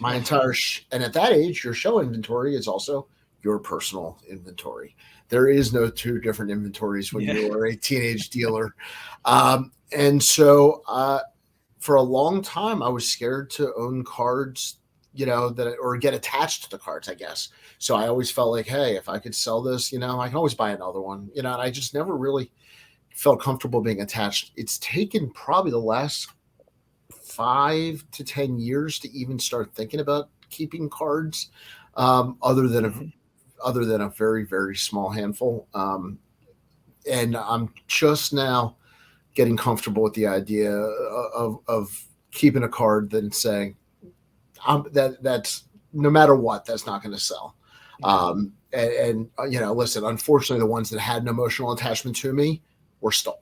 My entire and at that age, your show inventory is also your personal inventory. There is no two different inventories when you are a teenage dealer. And so for a long time, I was scared to own cards, or get attached to the cards, I guess. So I always felt like, hey, if I could sell this, I can always buy another one, and I just never really felt comfortable being attached. It's taken probably the last 5 to 10 years to even start thinking about keeping cards, other than a very, very small handful. And I'm just now getting comfortable with the idea of keeping a card than saying that's no matter what, that's not going to sell. And listen, unfortunately, the ones that had an emotional attachment to me were stolen.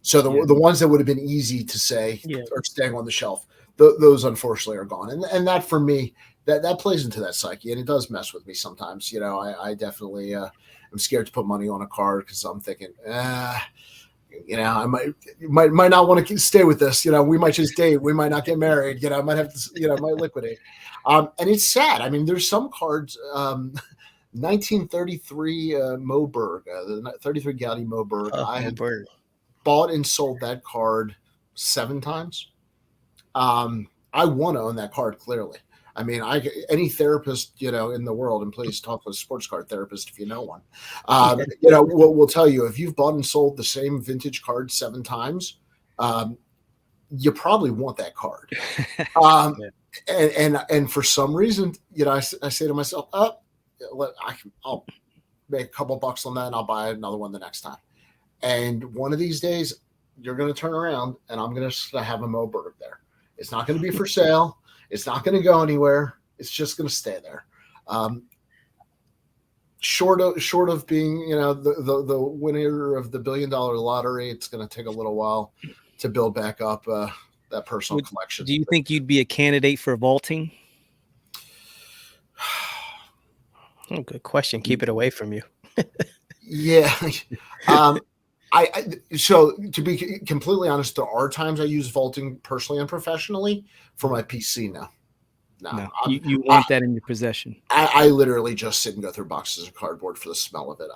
So the ones that would have been easy to say are staying on the shelf, those unfortunately are gone. And that for me, that plays into that psyche, and it does mess with me sometimes. I definitely am scared to put money on a card because I'm thinking, I might not want to stay with this. We might just date. We might not get married. I might have to, might liquidate. And it's sad. I mean, there's some cards. 1933 Moberg, the 33 Gaudi Moberg. I had bought and sold that card 7 times. I want to own that card, clearly. I mean, any therapist, in the world, and please talk to a sports card therapist if you know one, will tell you if you've bought and sold the same vintage card 7 times, you probably want that card. And for some reason, I say to myself, I'll make a couple bucks on that and I'll buy another one the next time. And one of these days, you're going to turn around and I'm going to have a Moberg there. It's not going to be for sale. It's not going to go anywhere. It's just going to stay there. Short of being, the winner of the $1 billion lottery, it's going to take a little while to build back up that personal collection. Do you think you'd be a candidate for vaulting? Oh, good question. Keep it away from you. Yeah. So to be completely honest, there are times I use vaulting personally and professionally for my PC now. No, you want that in your possession. I literally just sit and go through boxes of cardboard for the smell of it.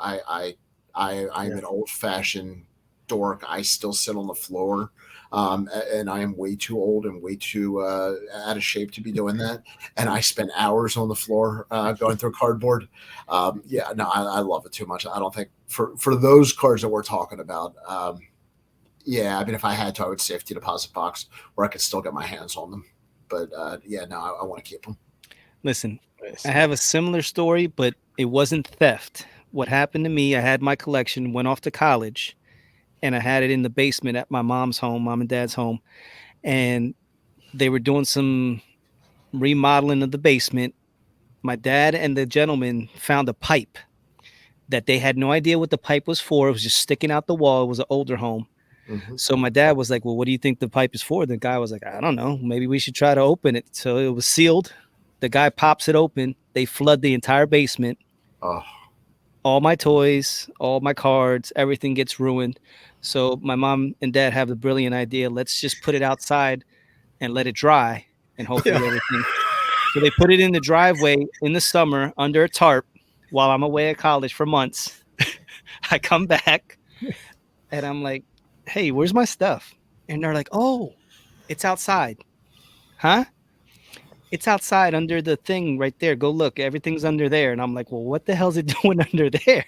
I'm an old fashioned dork. I still sit on the floor. And I am way too old and way too out of shape to be doing that. And I spend hours on the floor going through cardboard. I love it too much. I don't think for those cards that we're talking about, I mean, if I had to, I would safety deposit box where I could still get my hands on them. But I want to keep them. Listen, I have a similar story, but it wasn't theft. What happened to me, I had my collection, went off to college, and I had it in the basement at my mom and dad's home. And they were doing some remodeling of the basement. My dad and the gentleman found a pipe that they had no idea what the pipe was for. It was just sticking out the wall. It was an older home. Mm-hmm. So my dad was like, well, what do you think the pipe is for? The guy was like, I don't know. Maybe we should try to open it. So it was sealed. The guy pops it open. They flood the entire basement. Oh. All my toys, all my cards, everything gets ruined. So my mom and dad have the brilliant idea. Let's just put it outside and let it dry and hopefully everything. So they put it in the driveway in the summer under a tarp while I'm away at college for months. I come back and I'm like, hey, where's my stuff? And they're like, "Oh, it's outside." Huh? It's outside under the thing right there. Go look. Everything's under there. And I'm like, "Well, what the hell's it doing under there?"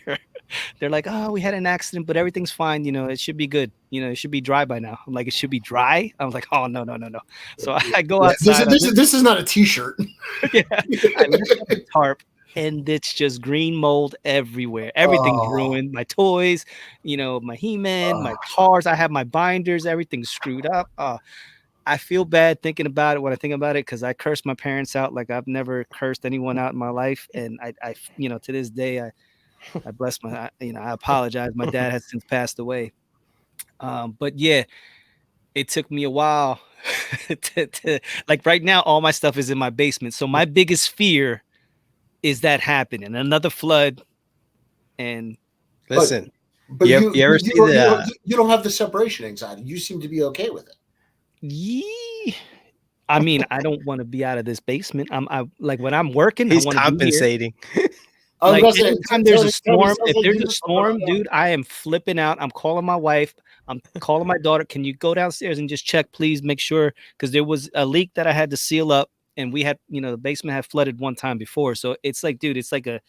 They're like, "Oh, we had an accident, but everything's fine. It should be good. It should be dry by now." I'm like, "It should be dry?" I was like, "Oh, no, no, no, no." So I go Yeah, outside. this is not a T-shirt. Yeah, I lift up the tarp, and it's just green mold everywhere. Everything's Oh. ruined. My toys, my He-Man, my cars. I have my binders. Everything's screwed up. I feel bad thinking about it when I think about it because I cursed my parents out like I've never cursed anyone out in my life, and I to this day I bless I apologize. My dad has since passed away. But yeah, it took me a while to like right now, all my stuff is in my basement. So my biggest fear is that happening, another flood, and Listen, But you ever see the you don't have the separation anxiety. You seem to be okay with it. yeah. I mean, I don't want to be out of this basement. I like when I'm working, I he's want to be here. compensating. I was Like gonna say, anytime there's a Tony storm, sounds if like there's you a just storm, don't dude, I am flipping out. I'm calling my wife. I'm calling my daughter. Can you go downstairs and just check, please? Make sure because there was a leak that I had to seal up, and we had, the basement had flooded one time before. So it's like, dude, it's like a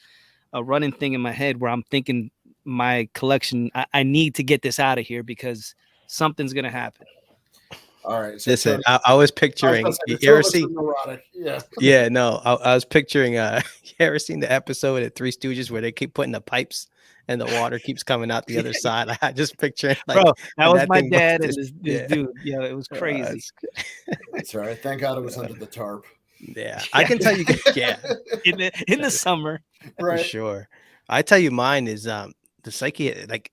running thing in my head where I'm thinking my collection. I need to get this out of here because something's gonna happen. All right. So Listen, Tony, I was I was picturing. gonna say, the You two ever of us are see? neurotic. Yeah. Yeah, no, I was picturing. You ever seen the episode of Three Stooges where they keep putting the pipes and the water keeps coming out the other side? I just picturing like Bro, that when was that my thing dad and busted. this Yeah, dude. Yeah, it was crazy. That's all right. Thank God it was under the tarp. yeah. I Yeah, can tell you. Yeah, in the summer. for Right. sure. I tell you, mine is the psyche. Like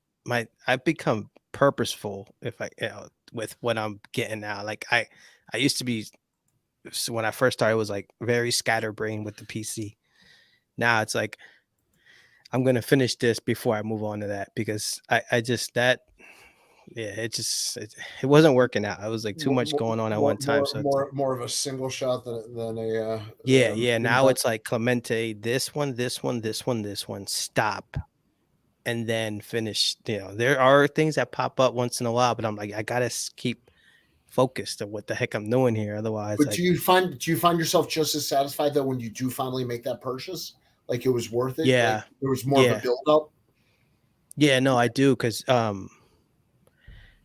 I've become purposeful if with what I'm getting now. Like I used to be so when I first started, it was like very scatterbrained with the PC. Now it's like I'm gonna finish this before I move on to that because I just that yeah it wasn't working out. It was like too much going on at one time. So it's like More of a single shot than a yeah. Now it's like Clemente, this one, this one, stop, and then finish. There are things that pop up once in a while, but I'm like I gotta keep focused on what the heck I'm doing here. Otherwise, But like do you find yourself just as satisfied though when you do finally make that purchase? Like it was worth it? Like yeah, there was more of a yeah, build up? yeah. No, I do because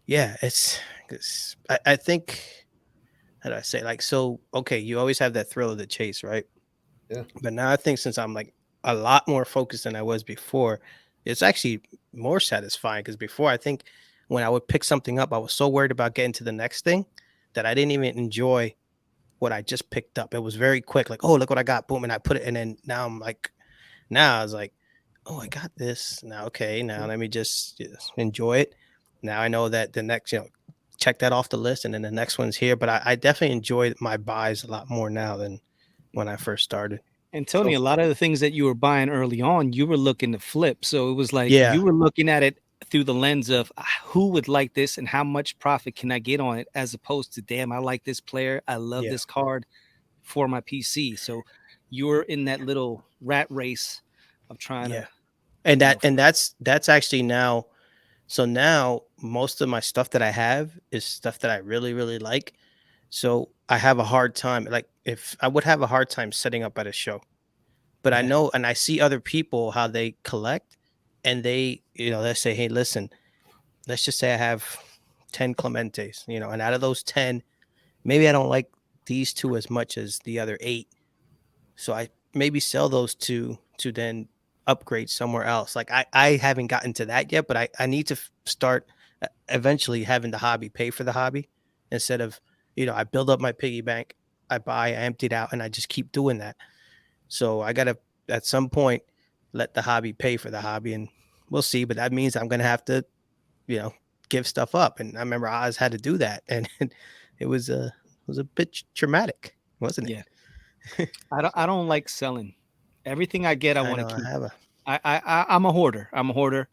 yeah, it's 'cause I think how do I say like so okay, you always have that thrill of the chase, right? Yeah. But now I think since I'm like a lot more focused than I was before, it's actually more satisfying because before I think when I would pick something up, I was so worried about getting to the next thing that I didn't even enjoy what I just picked up. It was very quick, like, oh, look what I got, boom, and I put it, and then now I was like, oh, I got this. Now, okay, now let me just enjoy it. Now I know that the next, check that off the list, and then the next one's here. But I definitely enjoy my buys a lot more now than when I first started. And So Tony, a lot of the things that you were buying early on, you were looking to flip. So it was like Yeah, you were looking at it through the lens of who would like this and how much profit can I get on it, as opposed to, damn, I like this player. I love yeah, this card for my PC. So you were in that little rat race of trying yeah. to, And you know, that's actually now. So now most of my stuff that I have is stuff that I really really like. So I have a hard time. Like if I would have a hard time setting up at a show, but I yeah. know and I see other people how they collect, and they say, hey, listen, let's just say I have 10 Clementes, and out of those 10, maybe I don't like these two as much as the other eight. So I maybe sell those two to then upgrade somewhere else. Like I haven't gotten to that yet, but I need to start eventually having the hobby pay for the hobby instead of, I build up my piggy bank, I buy, I empty it out, and I just keep doing that. So I got to, at some point, let the hobby pay for the hobby, and we'll see. But that means I'm going to have to, give stuff up. And I remember Oz had to do that. And it was a bit traumatic, wasn't it? Yeah. I don't like selling. Everything I get, I I want to know I keep. have a, I'm a hoarder. I'm a hoarder.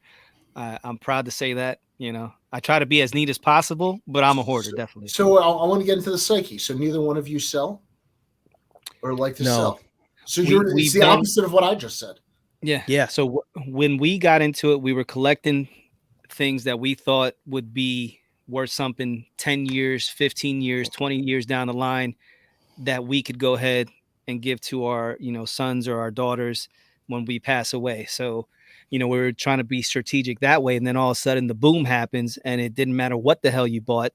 I'm proud to say that. I try to be as neat as possible, but I'm a hoarder, definitely. So I want to get into the psyche. So neither one of you sell or like to no. sell. So it's We've the done, opposite of what I just said. yeah. Yeah. So when we got into it, we were collecting things that we thought would be worth something 10 years, 15 years, 20 years down the line that we could go ahead and give to our, sons or our daughters when we pass away. So, we were trying to be strategic that way. And then all of a sudden the boom happens and it didn't matter what the hell you bought.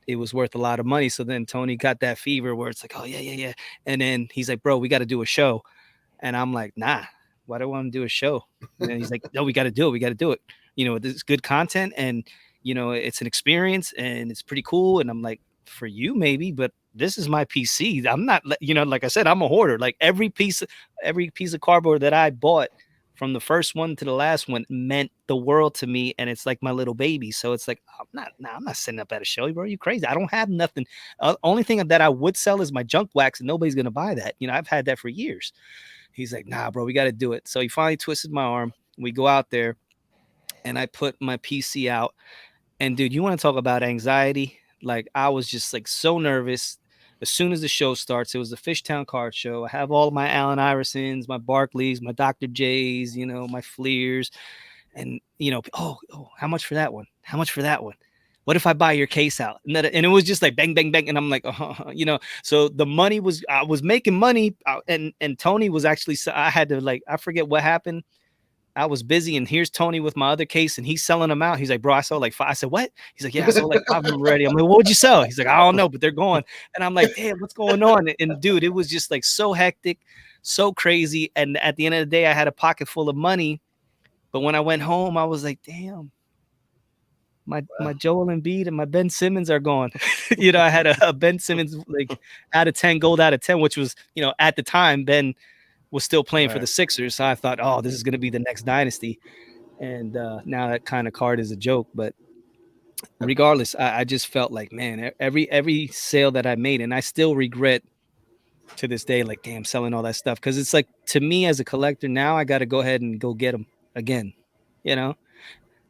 It was worth a lot of money. So then Tony got that fever where it's like, oh yeah, yeah, yeah. And then he's like, bro, we got to do a show. And I'm like, nah, why do I want to do a show? And then he's like, no, we got to do it. We got to do it. This is good content and, it's an experience and it's pretty cool. And I'm like, for you, maybe, but this is my PC. I'm not, like I said, I'm a hoarder. Like every piece of cardboard that I bought from the first one to the last one meant the world to me. And it's like my little baby. So it's like, I'm not setting up at a show, bro. You crazy. I don't have nothing. Only thing that I would sell is my junk wax and nobody's going to buy that. I've had that for years. He's like, nah, bro, we got to do it. So he finally twisted my arm. We go out there and I put my PC out. And dude, you want to talk about anxiety? Like I was just like so nervous. As soon as the show starts, it was the Fishtown card show. I have all of my Allen Iversons, my Barclays, my Dr. J's, my Fleers. And, oh, how much for that one? How much for that one? What if I buy your case out? And it was just like bang, bang, bang. And I'm like, so the money I was making money. And Tony was actually, I had to I forget what happened. I was busy and here's Tony with my other case and he's selling them out. He's like, bro, I sold like 5. I said, what? He's like, yeah, I sold like 5 of them already. I'm like, what would you sell? He's like, I don't know, but they're going. And I'm like, damn, what's going on? And dude, it was just like so hectic, so crazy. And at the end of the day, I had a pocket full of money. But when I went home, I was like, damn, my Joel Embiid and my Ben Simmons are gone. I had a Ben Simmons like out of 10, gold out of 10, which was, at the time, Ben was still playing for the Sixers. So I thought, oh, this is going to be the next dynasty. And now that kind of card is a joke. But regardless, I just felt like, man, every sale that I made, and I still regret to this day, like, damn, selling all that stuff. Because it's like, to me as a collector, now I got to go ahead and go get them again,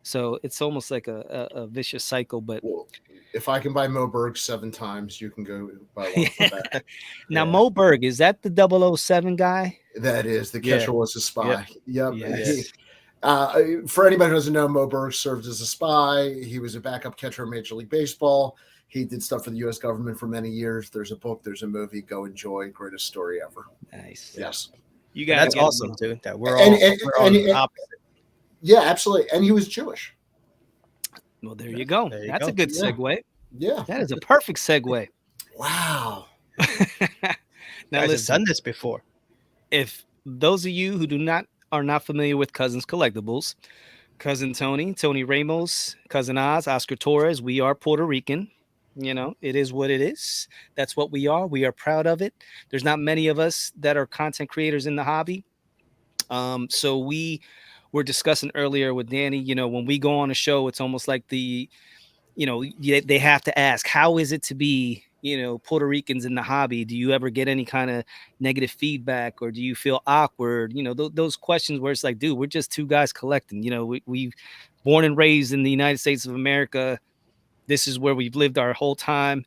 So it's almost like a vicious cycle. But well, if I can buy Mo Berg 7 times, you can go buy one for that. Now, Mo Berg, is that the 007 guy? That is. The catcher was a spy. Yep. Yes. For anybody who doesn't know, Mo Berg served as a spy. He was a backup catcher in Major League Baseball. He did stuff for the U.S. government for many years. There's a book. There's a movie. Go enjoy. Greatest story ever. Nice. Yes. You guys, that's awesome, dude. That we're all the opposite. Yeah, absolutely. And he was Jewish. Well, there you go. That's a good segue. Yeah. That is a perfect segue. Wow. Now, guys have done this before. If those of you who are not familiar with Cousins Collectibles, Cousin Tony Ramos, Cousin Oz, Oscar Torres, we are Puerto Rican. It is what it is. That's what we are. We are proud of it. There's not many of us that are content creators in the hobby. So we were discussing earlier with Danny, when we go on a show, it's almost like they have to ask, how is it to be, Puerto Ricans in the hobby? Do you ever get any kind of negative feedback or do you feel awkward? Those questions where it's like, dude, we're just two guys collecting, we've born and raised in the United States of America. This is where we've lived our whole time.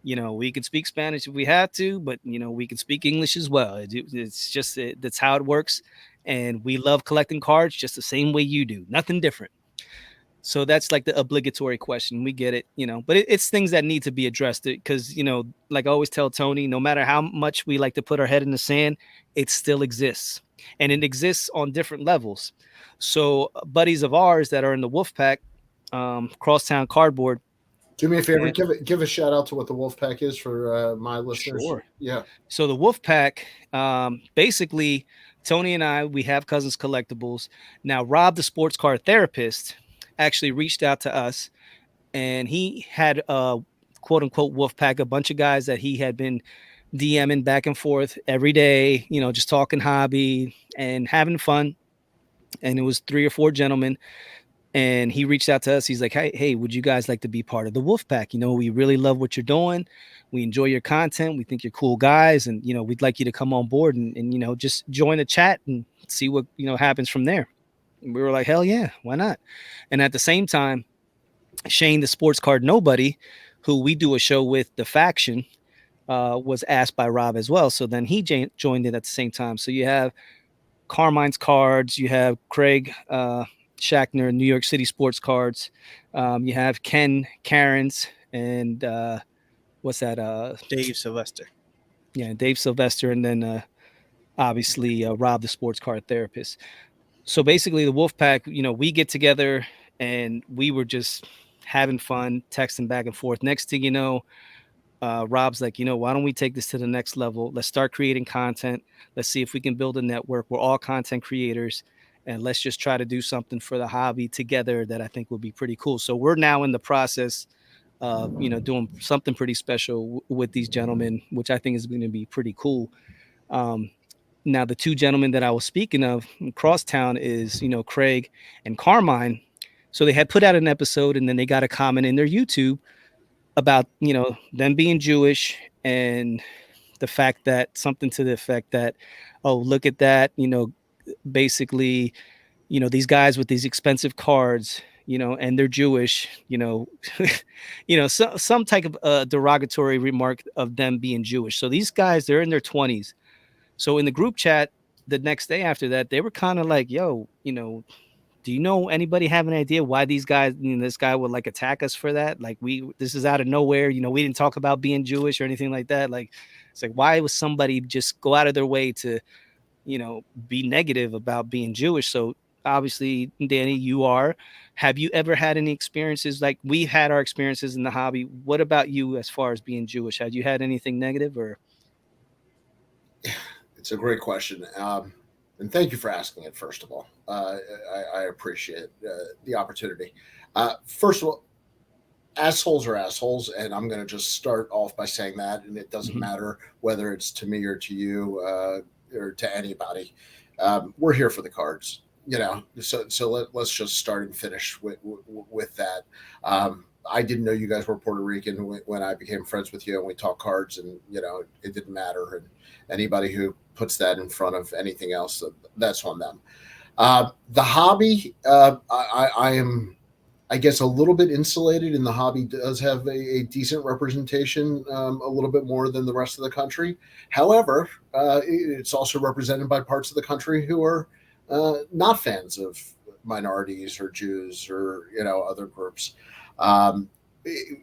We can speak Spanish if we have to, but, we can speak English as well. It's just, that's how it works. And we love collecting cards just the same way you do. Nothing different. So that's like the obligatory question. We get it, but it's things that need to be addressed because, like I always tell Tony, no matter how much we like to put our head in the sand, it still exists. And it exists on different levels. So buddies of ours that are in the Wolfpack, Crosstown Cardboard. Do me a favor, give a shout out to what the Wolfpack is for my listeners. Sure. Yeah. So the Wolfpack, basically, Tony and I, we have Cousins Collectibles. Now, Rob, the sports card therapist, actually reached out to us, and he had a quote-unquote Wolfpack, a bunch of guys that he had been DMing back and forth every day, just talking hobby and having fun. And it was 3 or 4 gentlemen. And he reached out to us. He's like, hey, would you guys like to be part of the Wolfpack? We really love what you're doing. We enjoy your content. We think you're cool guys. And, we'd like you to come on board and just join the chat and see what, happens from there. And we were like, hell yeah, why not? And at the same time, Shane, the sports card nobody, who we do a show with, The Faction, was asked by Rob as well. So then he joined in at the same time. So you have Carmine's Cards, you have Craig, Shackner, New York City Sports Cards. You have Ken Cairns and what's that? Dave Sylvester. Yeah, Dave Sylvester, and then obviously Rob, the sports card therapist. So basically, the Wolfpack, we get together and we were just having fun, texting back and forth. Next thing you know, Rob's like, why don't we take this to the next level? Let's start creating content. Let's see if we can build a network. We're all content creators, and let's just try to do something for the hobby together that I think would be pretty cool. So we're now in the process of, doing something pretty special with these gentlemen, which I think is going to be pretty cool. Um, Now, the two gentlemen that I was speaking of crosstown is, Craig and Carmine. So they had put out an episode, and then they got a comment in their YouTube about, them being Jewish, and the fact that something to the effect that, oh, look at that, basically, these guys with these expensive cards, and they're Jewish, some type of derogatory remark of them being Jewish. So these guys, they're in their 20s. So in the group chat the next day after that, they were kind of like, yo, do you know anybody have an idea why these guys, this guy would like attack us for that? Like, this is out of nowhere. We didn't talk about being Jewish or anything like that. Like, it's like, why would somebody just go out of their way to, be negative about being Jewish? So obviously, Danny, have you ever had any experiences like we had our experiences in the hobby? What about you as far as being Jewish? Had you had anything negative or? It's a great question. And thank you for asking it, first of all. I appreciate the opportunity. First of all, assholes are assholes, and I'm going to just start off by saying that, and it doesn't matter whether it's to me or to you or to anybody. We're here for the cards, so let's just start and finish with that. I didn't know you guys were Puerto Rican when I became friends with you, and we talked cards, and it didn't matter. And anybody who puts that in front of anything else, that's on them. The hobby, I am, I guess, a little bit insulated, and the hobby does have a decent representation, a little bit more than the rest of the country. However, it's also represented by parts of the country who are not fans of minorities or Jews or other groups. Um,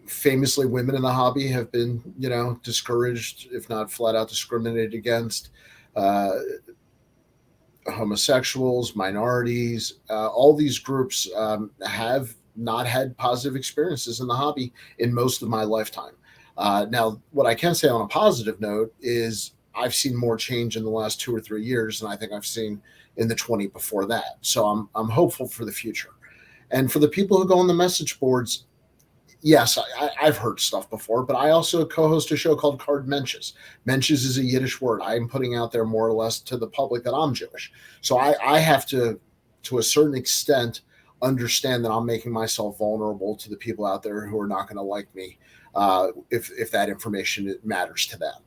Famously, women in the hobby have been discouraged, if not flat out discriminated against. Uh, Homosexuals, minorities, all these groups have not had positive experiences in the hobby in most of my lifetime. Now, what I can say on a positive note is I've seen more change in the last 2 or 3 years than I think I've seen in the 20 before that. So I'm hopeful for the future. And for the people who go on the message boards, yes, I've heard stuff before, but I also co-host a show called Card Menches. Menches is a Yiddish word. I'm putting out there more or less to the public that I'm Jewish. So I have to a certain extent, understand that I'm making myself vulnerable to the people out there who are not going to like me if that information matters to them.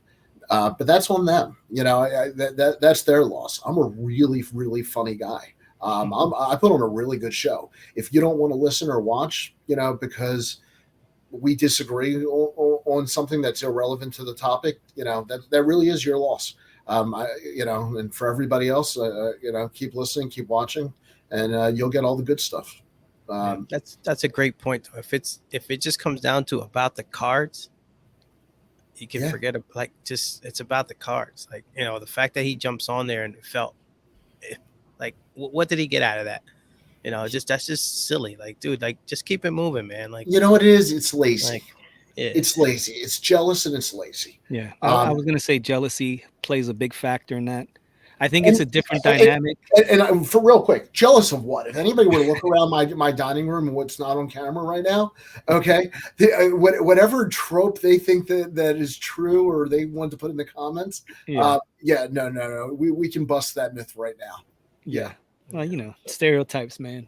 But that's on them. That's their loss. I'm a really, really funny guy. I put on a really good show. If you don't want to listen or watch, because we disagree on something that's irrelevant to the topic, that really is your loss. And for everybody else, keep listening, keep watching, and you'll get all the good stuff. That's a great point. Though. If it just comes down to about the cards, you can forget it. Like, just it's about the cards. Like, the fact that he jumps on there and it felt like, what did he get out of that? That's just silly. Like, dude, like, just keep it moving, man. Like, what it is? It's lazy. Like, it's lazy. It's jealous and it's lazy. Yeah, I was gonna say jealousy plays a big factor in that. I think it's a different dynamic. And for real quick, jealous of what? If anybody were to look around my dining room and what's not on camera right now, okay, whatever trope they think that is true or they want to put in the comments, no, we can bust that myth right now. Yeah. Well, stereotypes, man.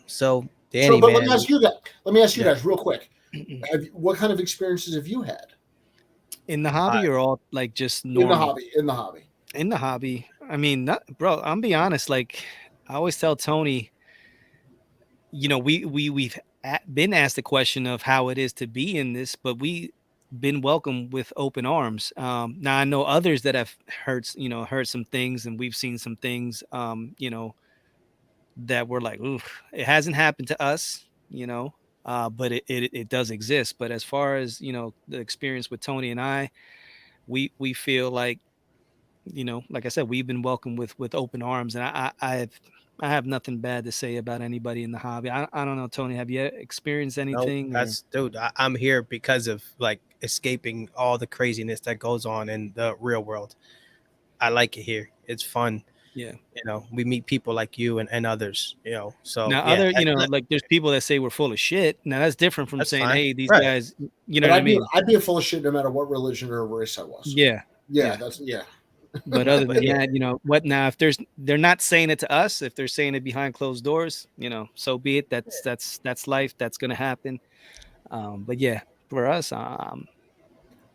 So Danny, but man, let me ask you guys real quick. What kind of experiences have you had in the hobby, or all like just normal? In the hobby. I mean, bro. I'm be honest. Like, I always tell Tony, we've been asked the question of how it is to be in this, but we been welcomed with open arms. Now I know others that have heard some things, and we've seen some things, that we're like, ooh, it hasn't happened to us, but it does exist. But as far as the experience with Tony and I, we feel like, like I said, we've been welcomed with open arms, and I have nothing bad to say about anybody in the hobby. I don't know, Tony, have you experienced No, anything? that's dude. I'm here because of like escaping all the craziness that goes on in the real world. I like it here. It's fun. Yeah. We meet people like you and others. So Now, yeah, like there's people that say we're full of shit. Now that's different from that's saying, fine. hey, these Right. guys, you know But what I mean? I'd be full of shit no matter what religion or race I was. Yeah. Yeah, that's yeah. But other But than yeah, that, what now? If they're not saying it to us, if they're saying it behind closed doors, so be it. That's life. That's gonna happen. But yeah, for us, All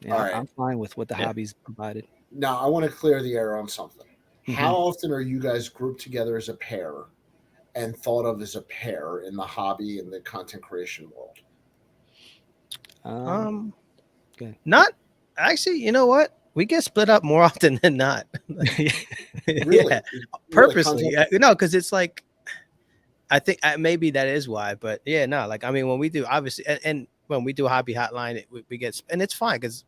yeah, right. I'm fine with what the yeah. hobbies provided. Now I want to clear the air on something. How Mhm. often are you guys grouped together as a pair and thought of as a pair in the hobby and the content creation world? Um, Um, okay. not actually. You know what? We get split up more often than not. Like, Really, yeah, really purposely. content. Because it's like I think maybe that is why. But yeah, no. Like I mean, when we do obviously, and when we do hobby hotline, we get and it's fine because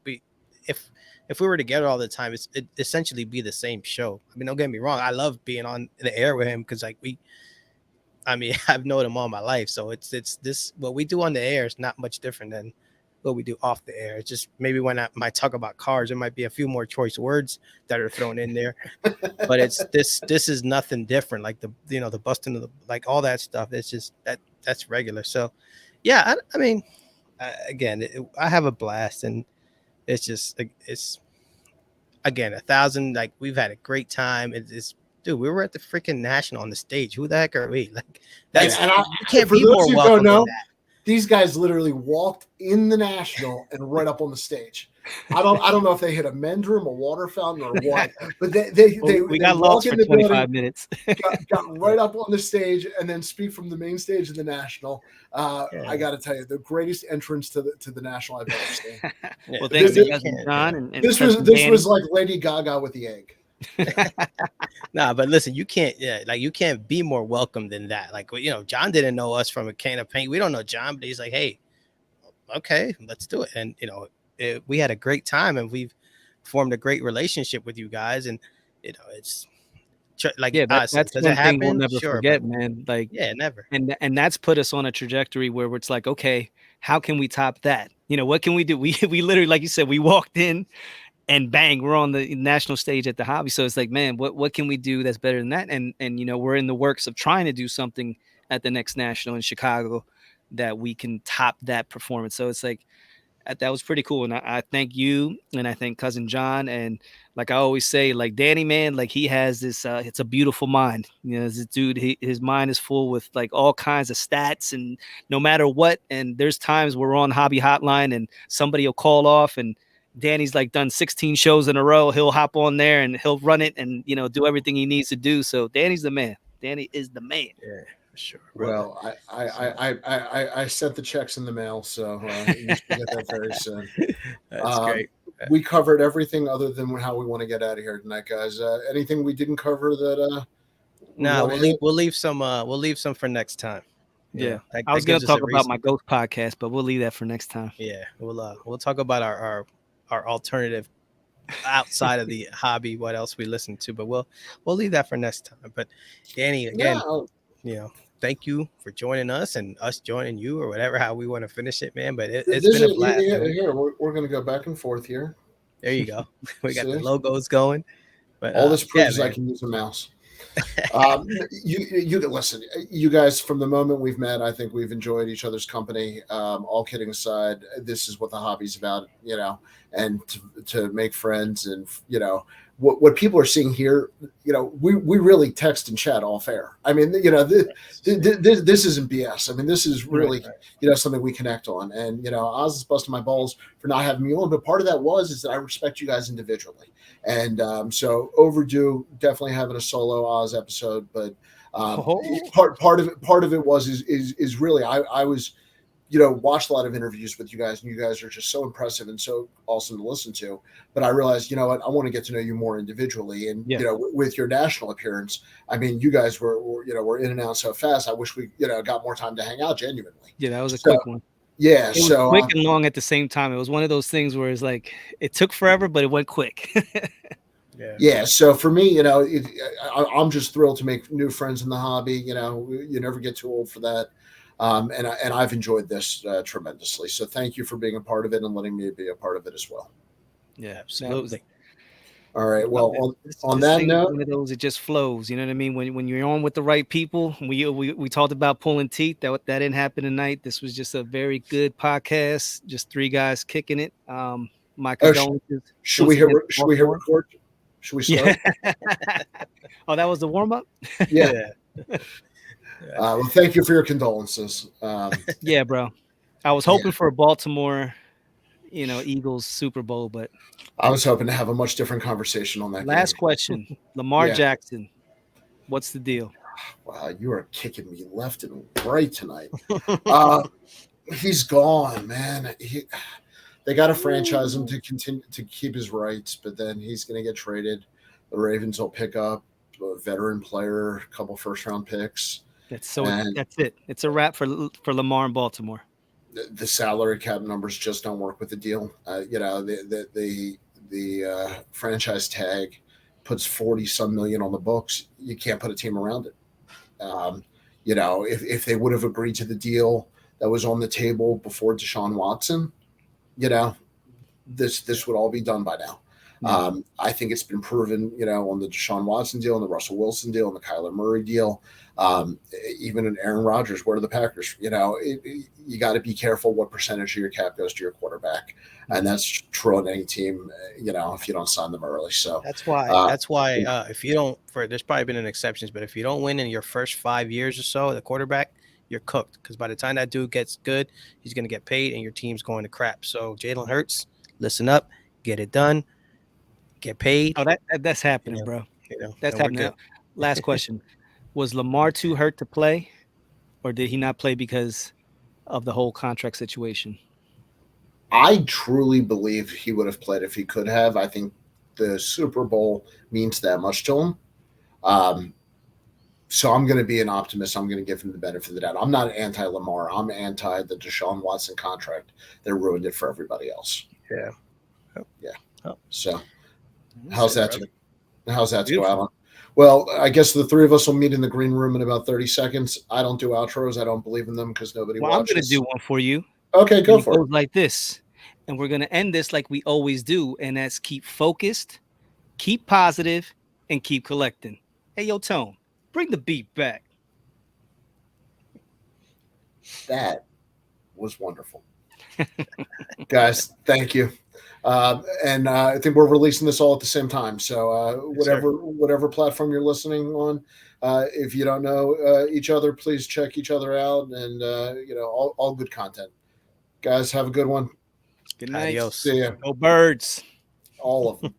if if we were together all the time, it essentially be the same show. I mean, don't get me wrong. I love being on the air with him because like I mean, I've known him all my life, so it's this what we do on the air is not much different than what we do off the air. It's just maybe when I might talk about cars, there might be a few more choice words that are thrown in there, but it's this is nothing different. Like the busting of the like all that stuff. It's just that's regular. So yeah, I mean, again, I have a blast, and it's just it's again 1,000. Like we've had a great time. It's dude, we were at the freaking national on the stage. Who the heck are we? Like that's And you can't for be those more who don't welcome than know, that. these guys literally walked in the national and right up on the stage. I don't know if they hit a men's room, a water fountain, or what, but Well, we they got walk lost in for the building, 25 minutes. got right up on the stage, and then speak from the main stage of the national. I Yeah, got to tell you, the greatest entrance to the national I've ever seen. yeah. Well, I thanks This, to mean, you Cousin can't. John Yeah. and this was Cousin this Danny. was like Lady Gaga with the egg. Nah, but listen, you can't. Yeah, like you can't be more welcome than that. Like John didn't know us from a can of paint. We don't know John, but he's like, hey, okay, let's do it. And we had a great time, and we've formed a great relationship with you guys. And it's like Yeah, I said, that's does it one thing we'll happen? never Sure, but forget, man. Like, yeah, never. and that's put us on a trajectory where it's like, okay, how can we top that? What can we do? We literally, like you said, we walked in and bang, we're on the national stage at the hobby. So it's like, man, what can we do that's better than that? And we're in the works of trying to do something at the next national in Chicago that we can top that performance. So it's like that was pretty cool. And I thank you, and I thank Cousin John. And like I always say, like Danny, man, like he has this it's a beautiful mind. This dude, his mind is full with like all kinds of stats, and no matter what. And there's times we're on Hobby Hotline and somebody will call off, and Danny's like done 16 shows in a row. He'll hop on there and he'll run it and do everything he needs to do. So Danny's the man. Danny is the man. Yeah, for sure, brother. Well, I sent the checks in the mail, so you should get that very soon. That's great. We covered everything other than how we want to get out of here tonight, guys. Anything we didn't cover that we No, want to hit? we'll leave some for next time. Yeah. That, I was that gonna gives us talk a about reason. my ghost podcast, but we'll leave that for next time. Yeah, we'll talk about our alternative outside of the hobby, what else we listen to, but we'll leave that for next time. But Danny, again, Yeah, thank you for joining us and us joining you or whatever, how we want to finish it, man. But it's this been a is blast, man. here. We're going to go back and forth here. There you go. We got the See, logos going. But all this yeah, proves I man. can use a mouse. You listen, you guys. From the moment we've met, I think we've enjoyed each other's company. All kidding aside, this is what the hobby's about, and to make friends, and what people are seeing here. We really text and chat all fair. I mean, this isn't BS. I mean, this is really something we connect on. And Oz is busting my balls for not having me on, but part of that is that I respect you guys individually. And so overdue, definitely having a solo Oz episode, but part of it was really I was watched a lot of interviews with you guys, and you guys are just so impressive and so awesome to listen to. But I realized, what, I want to get to know you more individually. And, with your national appearance, I mean, you guys were in and out so fast. I wish we, got more time to hang out genuinely. Yeah, that was a quick one. Yeah. It was quick and long at the same time. It was one of those things where it's like, it took forever, but it went quick. Yeah. So for me, I'm just thrilled to make new friends in the hobby. You never get too old for that. And I've enjoyed this tremendously. So thank you for being a part of it and letting me be a part of it as well. Yeah, absolutely. All right. Well, on that note, one of those, it just flows. You know what I mean? When you're on with the right people, we talked about pulling teeth. That didn't happen tonight. This was just a very good podcast. Just three guys kicking it. My condolences. Should we hit record? Should we start? Yeah. Oh, that was the warm up. Yeah. Well, thank you for your condolences. Yeah, bro. I was hoping for a Baltimore, Eagles Super Bowl, but I was hoping to have a much different conversation on that. Last question, Lamar Jackson. What's the deal? Wow, you are kicking me left and right tonight. He's gone, man. They got to franchise him to continue to keep his rights, but then he's going to get traded. The Ravens will pick up a veteran player, a couple first-round picks. That's it. It's a wrap for Lamar in Baltimore. The salary cap numbers just don't work with the deal. The franchise tag puts 40-some million on the books. You can't put a team around it. If they would have agreed to the deal that was on the table before Deshaun Watson, this would all be done by now. I think it's been proven, on the Deshaun Watson deal, and the Russell Wilson deal, and the Kyler Murray deal, even in Aaron Rodgers, where are the Packers? You got to be careful what percentage of your cap goes to your quarterback, and that's true on any team. If you don't sign them early, so that's why. If you don't, there's probably been an exceptions, but if you don't win in your first 5 years or so, the quarterback, you're cooked, because by the time that dude gets good, he's going to get paid, and your team's going to crap. So Jalen Hurts, listen up, get it done. Get paid. Oh, that's happening, bro. That's happening. Last question. Was Lamar too hurt to play, or did he not play because of the whole contract situation? I truly believe he would have played if he could have. I think the Super Bowl means that much to him. So I'm going to be an optimist. I'm going to give him the benefit of the doubt. I'm not anti-Lamar. I'm anti the Deshaun Watson contract that ruined it for everybody else. Yeah. So how's that to go out on? Well, I guess the three of us will meet in the green room in about 30 seconds. I don't do outros. I don't believe in them because nobody watches. I'm going to do one for you. Okay, go for it. Like this. And we're going to end this like we always do. And that's keep focused, keep positive, and keep collecting. Hey, yo, Tone, bring the beat back. That was wonderful. Guys, thank you. And I think we're releasing this all at the same time. So whatever platform you're listening on, if you don't know each other, please check each other out, and all good content. Guys, have a good one. Good night. Adios. See ya. Go Birds. All of them.